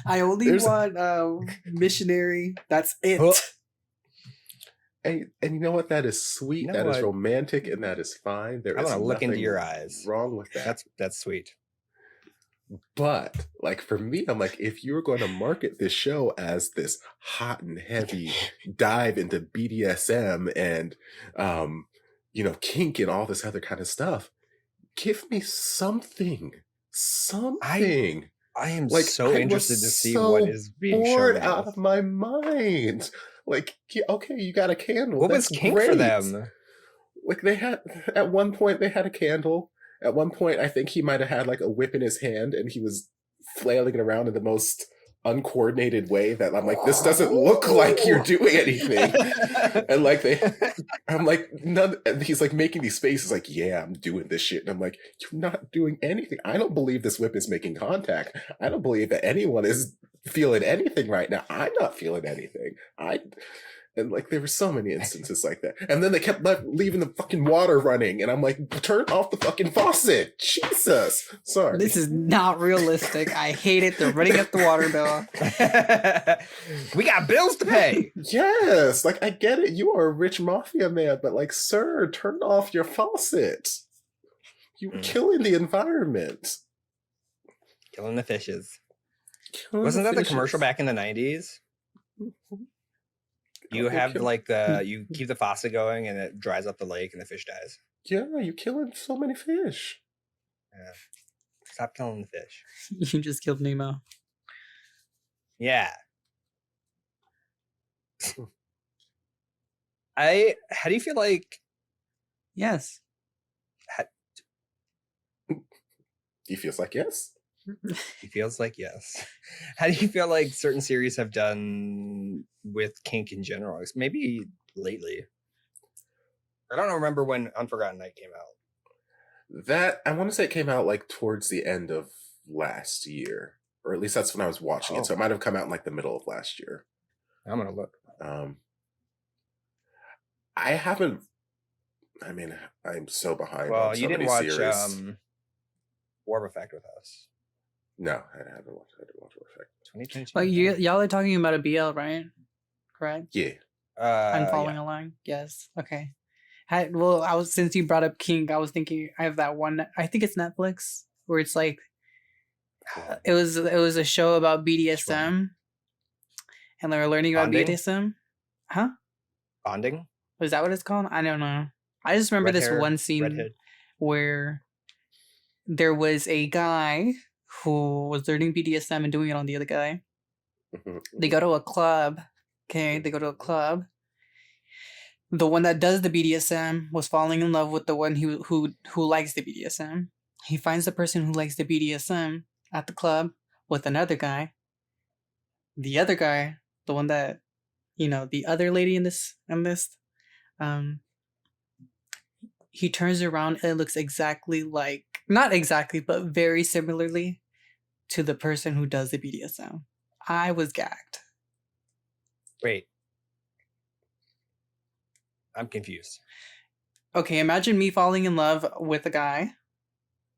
I only want missionary. That's it. And you know what? That is sweet. That is romantic, and that is fine. I want to look into your eyes. Wrong with that. That's sweet. But like for me, I'm like, if you're going to market this show as this hot and heavy dive into BDSM and kink and all this other kind of stuff, give me something something. I am Like, so I interested was to see so what is being bored shown. out of my mind. Like, okay, you got a candle. What That's was kink great. for them? Like, they had, at one point, they had a candle. At one point, I think he might have had like a whip in his hand and he was flailing it around in the most uncoordinated way that I'm like, this doesn't look like you're doing anything. And like I'm like, none. And he's like making these faces like, yeah, I'm doing this shit. And I'm like, you're not doing anything. I don't believe this whip is making contact. I don't believe that anyone is feeling anything right now. I'm not feeling anything. And like, there were so many instances like that. And then they kept leaving the fucking water running. And I'm like, turn off the fucking faucet. Jesus. Sorry. This is not realistic. I hate it. They're running up the water bill. We got bills to pay. Yes. Like, I get it. You are a rich mafia man. But like, sir, turn off your faucet. You're killing the environment. Killing the fishes. Wasn't that the commercial back in the 90s? You have like you keep the faucet going and it dries up the lake and the fish dies. Yeah, you're killing so many fish. Yeah. Stop killing the fish. You just killed Nemo. Yeah. How do you feel like? Yes. He feels like yes. He feels like yes. How do you feel like certain series have done with kink in general? Maybe lately. I don't remember when Unforgotten Night came out. That, I want to say it came out like towards the end of last year. Or at least that's when I was watching it. So it might have come out in like the middle of last year. I'm going to look. I haven't, I mean, I'm so behind on so you didn't many watch series. War of Effect with us. No, I didn't watch War of Effect. 2022. Well, y'all are talking about a BL, right? Correct? Yeah. I'm following along. Yes. Okay. Since you brought up kink, I was thinking I have that one. I think it's Netflix where it's like it was a show about BDSM, and they were learning about Bonding? BDSM. Huh? Bonding? Is that what it's called? I don't know. I just remember this one scene where there was a guy who was learning BDSM and doing it on the other guy. They go to a club. Okay, they go to a club. The one that does the BDSM was falling in love with the one who likes the BDSM. He finds the person who likes the BDSM at the club with another guy. The other guy, the one that, the other lady in this, he turns around and it looks exactly like, not exactly, but very similarly to the person who does the BDSM. I was gagged. Wait. I'm confused. Okay, imagine me falling in love with a guy,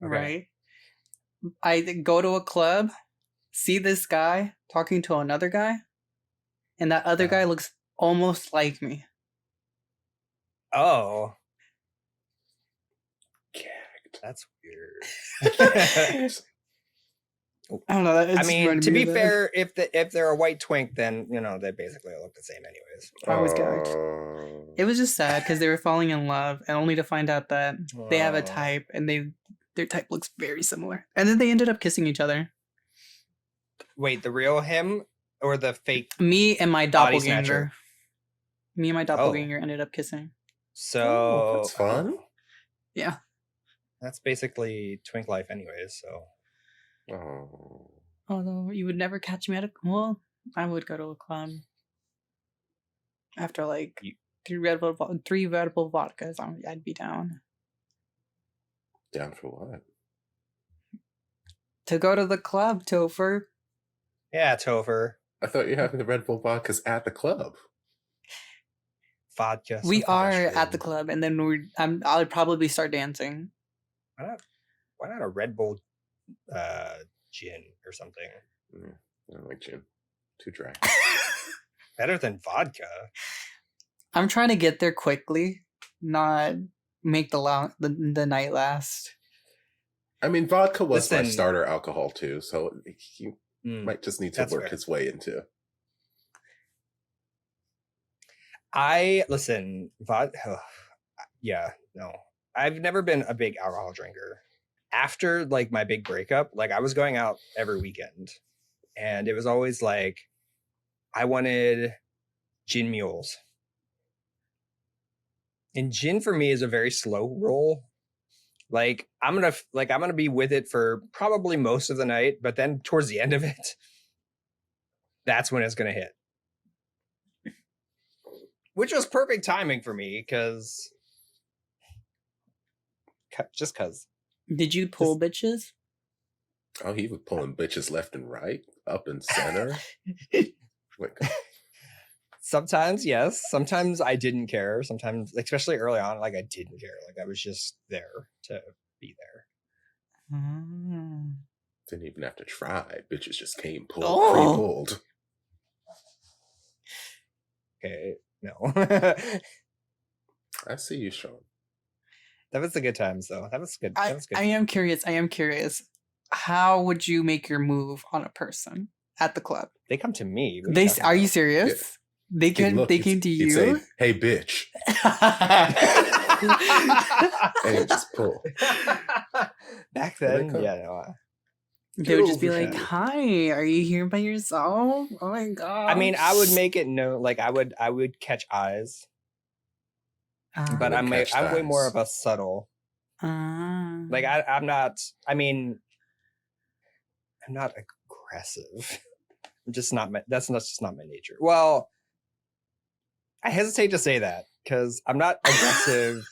right? I go to a club, see this guy talking to another guy, and that other guy looks almost like me. Oh. Gagged. That's weird. I don't know. I mean, to be fair, if they're a white twink, then they basically look the same, anyways. I was gagged. It was just sad because they were falling in love, and only to find out that they have a type, and their type looks very similar. And then they ended up kissing each other. Wait, the real him or the fake? Me and my doppelganger. Me and my doppelganger ended up kissing. So that's fun. Yeah. That's basically twink life, anyways. So. Oh. Although you would never catch me at I would go to a club after like three Red Bull vodkas. I'd be down. Down for what? To go to the club, Topher. Yeah, Topher. I thought you were having the Red Bull vodkas at the club. Vodka. We are at the club, and then I'll probably start dancing. Why not a Red Bull gin or something? I don't like gin. Too dry. Better than vodka. I'm trying to get there quickly, not make the night last. I mean, vodka was my starter alcohol too, so he might just need to work his way into. Vodka. Yeah, no. I've never been a big alcohol drinker. after like my big breakup, like I was going out every weekend, and it was always like I wanted gin mules. And gin for me is a very slow roll. Like I'm gonna be with it for probably most of the night, but then towards the end of it, that's when it's gonna hit. Which was perfect timing for me because just cause. Did you pull bitches? Oh, he was pulling bitches left and right, up and center. Like, sometimes, yes. Sometimes I didn't care. Sometimes, especially early on, like I didn't care. Like I was just there to be there. Didn't even have to try. Bitches just came pre-pulled. Okay, no. I see you, Sean. That was the good times, though. That was good. I am curious. How would you make your move on a person at the club? They come to me. Are you serious? Yeah. They came to you? Say, hey, bitch. And just pull. Back then, yeah, no. They would just be like, hi, are you here by yourself? Oh my god. I mean, I would make it known, like I would catch eyes. But I'm way more of a subtle. Like I'm not aggressive. I'm just not that's just not my nature. Well, I hesitate to say that because I'm not aggressive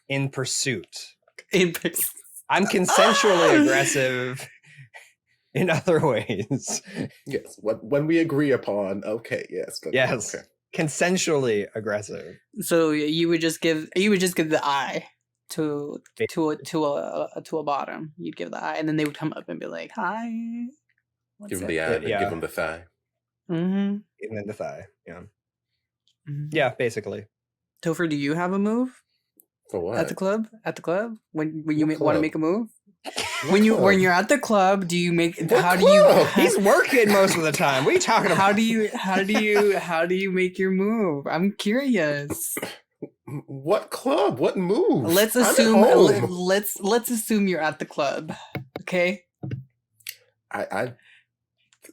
in pursuit. I'm consensually aggressive in other ways. Yes, when we agree upon, okay, yes. Yes. Okay. Consensually aggressive. So you would just give the eye to a bottom. You'd give the eye, and then they would come up and be like, "Hi." Give them the eye, yeah. Give them the thigh. Mm-hmm. Give them the thigh. Yeah. Mm-hmm. Yeah, basically. Topher, do you have a move? For what? At the club? When you want to make a move? When you're at the club, do you make? He's working most of the time. What are you talking about? How do you make your move? I'm curious. What club? What move? Let's assume you're at the club. Okay.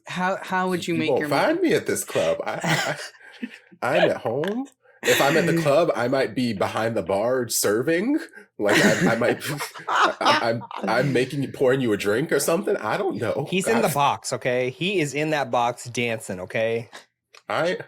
How would you make your move? Find me at this club. I'm at home. If I'm at the club, I might be behind the bar serving. Like I might, I'm pouring you a drink or something. I don't know. He's in the box, okay? He is in that box dancing, okay? You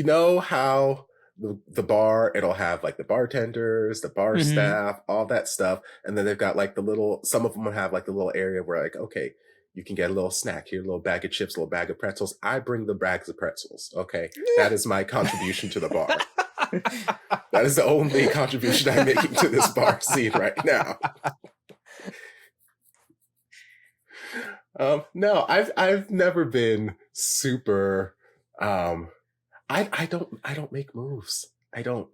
know how the bar, it'll have like the bartenders, the bar staff, all that stuff, and then they've got like some of them have like the little area where like, okay, you can get a little snack here, a little bag of chips, a little bag of pretzels. I bring the bags of pretzels. Okay. That is my contribution to the bar. That is the only contribution I'm making to this bar scene right now. No, I've never been super, I don't make moves. I don't.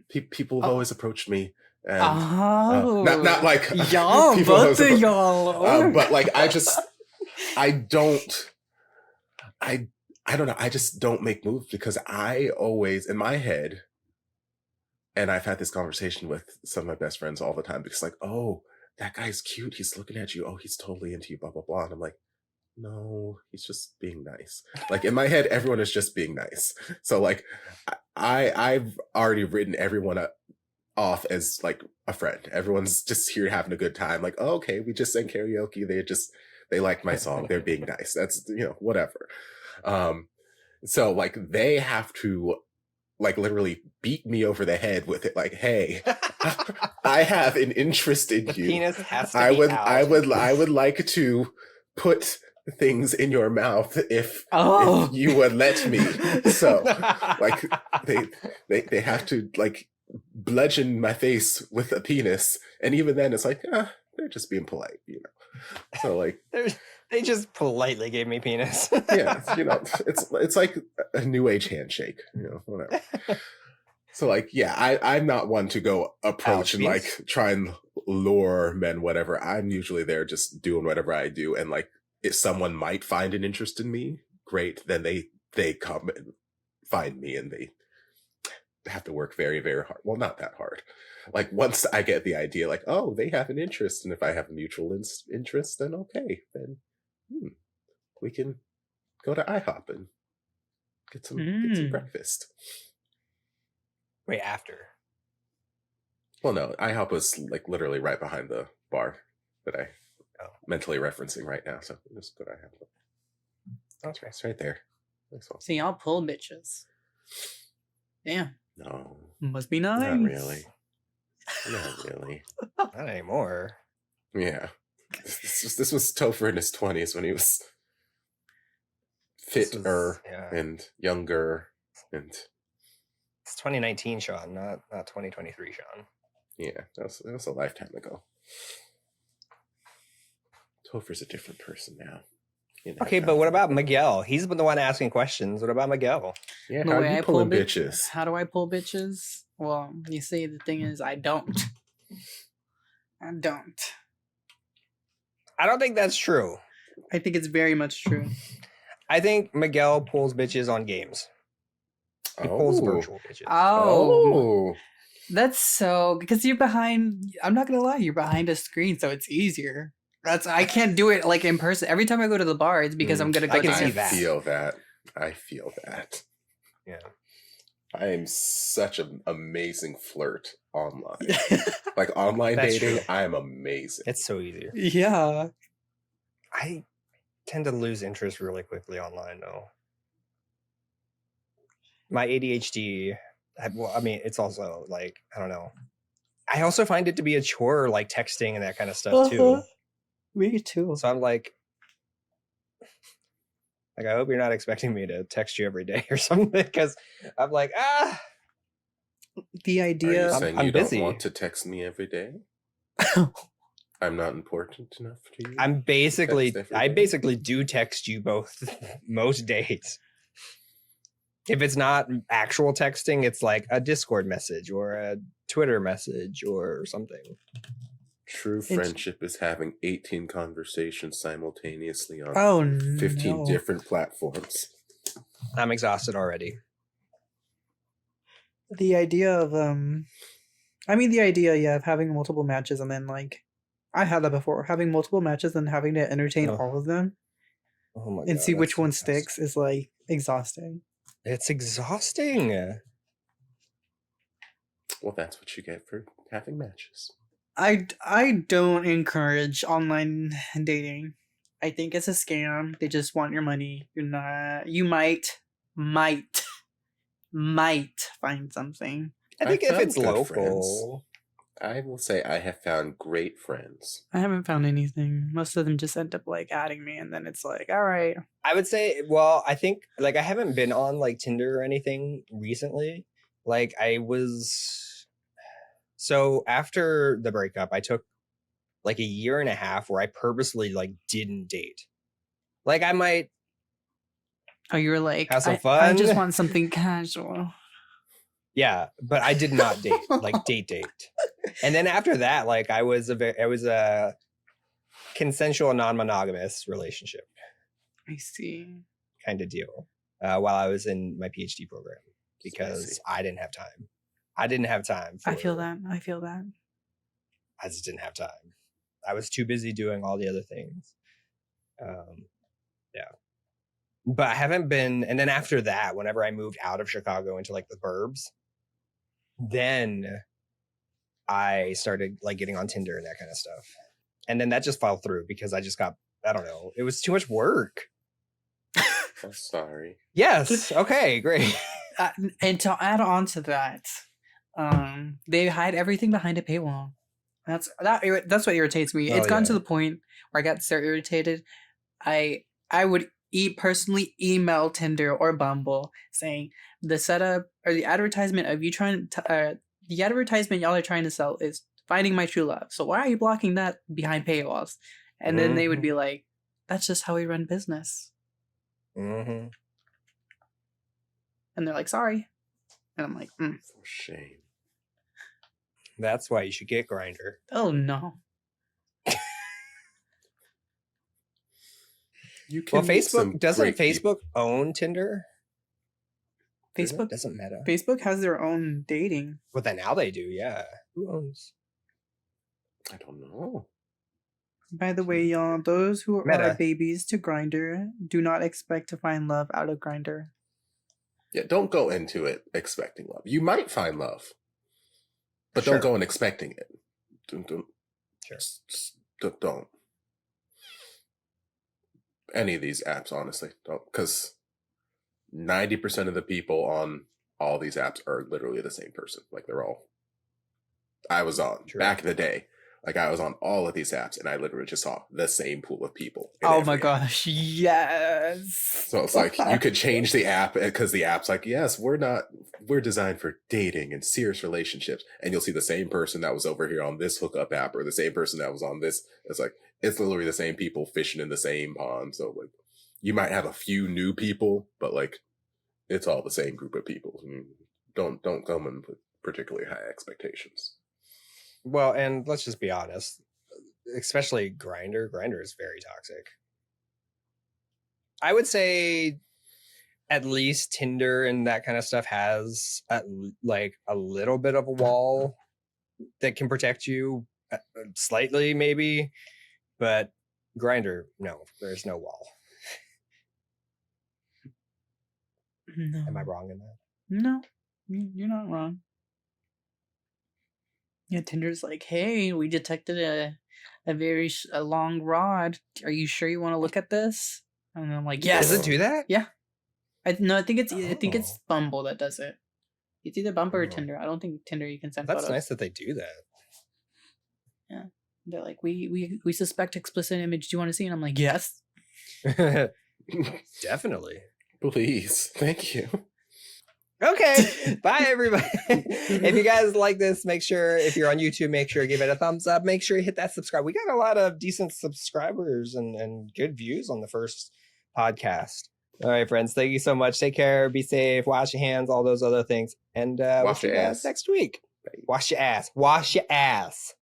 People have always approached me. And, not like y'all, both of y'all. But like I don't know. I just don't make moves because I always, in my head, and I've had this conversation with some of my best friends all the time because like, oh, that guy's cute. He's looking at you. Oh, he's totally into you, blah, blah, blah. And I'm like, no, he's just being nice. Like in my head, everyone is just being nice. So like I've already written everyone off as like a friend. Everyone's just here having a good time. Like, oh, okay, we just sang karaoke. They liked my song. They're being nice. That's, whatever. So like they have to like literally beat me over the head with it. Like, hey, I have an interest in you. Penis has to I would like to put things in your mouth if you would let me. So like they have to like bludgeon my face with a penis, and even then it's like they're just being polite, so like they just politely gave me penis. Yeah, it's like a new age handshake, whatever. So like, yeah, I'm not one to go approach and like try and lure men, whatever. I'm usually there just doing whatever I do, and like if someone might find an interest in me, great. Then they come and find me and they have to work very, very hard. Well, not that hard. Like once I get the idea, like, oh, they have an interest, and if I have a mutual interest, then okay, then we can go to IHOP and get some breakfast. Wait, after? Well, no, IHOP was like literally right behind the bar that I mentally referencing right now. So we'll just go to IHOP. That's right, it's right there. See, y'all pull bitches. Damn. No. Must be nice. Not really. Not really. Not anymore. Yeah. This was Topher in his 20s when he was fitter and younger, and it's 2019 Sean, not 2023 Sean. Yeah, that was a lifetime ago. Topher's a different person now. Okay, but what about Miguel? He's been the one asking questions. What about Miguel? Yeah, how are you pulling bitches? How do I pull bitches? Well, you see, the thing is, I don't. I don't think that's true. I think it's very much true. I think Miguel pulls bitches on games. He pulls virtual bitches. Oh. That's so... Because you're behind... I'm not going to lie, you're behind a screen, so it's easier. I can't do it like in person. Every time I go to the bar, it's because I'm going to go I feel that. Yeah. I am such an amazing flirt online. Like online dating, I am amazing. It's so easy. Yeah. I tend to lose interest really quickly online, though. My ADHD, it's also like, I don't know. I also find it to be a chore, like texting and that kind of stuff, too. Me too. So I'm like, I hope you're not expecting me to text you every day or something, because I'm like, The idea... Are you saying I'm you busy. don't want to text me every day? I'm not important enough to you? I basically do text you both most days. If it's not actual texting, it's like a Discord message or a Twitter message or something. True friendship is having 18 conversations simultaneously on 15 different platforms. I'm exhausted already. The idea of of having multiple matches and then like I've had that before. Having multiple matches and having to entertain all of them and see which one sticks is like exhausting. It's exhausting. Well, that's what you get for having matches. I don't encourage online dating. I think it's a scam. They just want your money. You might find something. I think if it's local. Friends. I will say I have found great friends. I haven't found anything. Most of them just end up like adding me and then it's like, all right. I would say, well, I think like I haven't been on like Tinder or anything recently. Like so after the breakup, I took like a year and a half where I purposely like didn't date. Like I might. Oh, you were like, have some fun. I just want something casual. Yeah, but I did not date, like date. And then after that, like I was a consensual non-monogamous relationship. I see. Kind of deal. While I was in my PhD program because I didn't have time. I feel that. I just didn't have time. I was too busy doing all the other things. Yeah. But I haven't been, and then after that, whenever I moved out of Chicago into like the burbs, then I started like getting on Tinder and that kind of stuff. And then that just fell through because I just got, I don't know, it was too much work. I'm sorry. Yes. Okay, great. And to add on to that, they hide everything behind a paywall. That's what irritates me. It's gotten to the point where I got so irritated. I would personally email Tinder or Bumble saying the setup or the advertisement of you trying to the advertisement y'all are trying to sell is finding my true love. So why are you blocking that behind paywalls? And then they would be like, "That's just how we run business." Mm-hmm. And they're like, "Sorry," and I'm like, For shame. That's why you should get Grindr. "Oh no." Well, Facebook doesn't Facebook own Tinder? Facebook doesn't matter. Facebook has their own dating. Well, then now they do. Yeah. Who owns? I don't know. By the way, y'all, those who Meta. are babies to Grindr do not expect to find love out of Grindr. Yeah, don't go into it expecting love. You might find love, but Sure. don't go in expecting it. Sure. Don't. Any of these apps, honestly, don't, because 90% of the people on all these apps are literally the same person. Like they're all. I was on back in the day. Like I was on all of these apps, and I literally just saw the same pool of people. Oh my gosh, yes! So it's like you could change the app because the app's like, yes, we're designed for dating and serious relationships, and you'll see the same person that was over here on this hookup app, or the same person that was on this. It's like it's literally the same people fishing in the same pond. So like, you might have a few new people, but like, it's all the same group of people. I mean, don't come in with particularly high expectations. Well, and let's just be honest, especially Grindr. Grindr is very toxic. I would say at least Tinder and that kind of stuff has like a little bit of a wall that can protect you slightly, maybe. But Grindr, no, there's no wall. No. Am I wrong in that? No, you're not wrong. Yeah, Tinder's like, hey, we detected a long rod. Are you sure you want to look at this? And I'm like, yes. Does it do that? Yeah. I think it's Bumble that does it. It's either Bumble or Tinder. I don't think Tinder you can send That's photos. nice that they do that. Yeah. They're like, we suspect explicit image. Do you want to see? And I'm like, yes. Definitely. Please. Thank you. Okay. Bye, everybody. If you guys like this, make sure, if you're on YouTube, make sure you give it a thumbs up. Make sure you hit that subscribe. We got a lot of decent subscribers and good views on the first podcast. All right, friends. Thank you so much. Take care. Be safe. Wash your hands. All those other things. And we'll see you guys next week. Wash your ass. Wash your ass.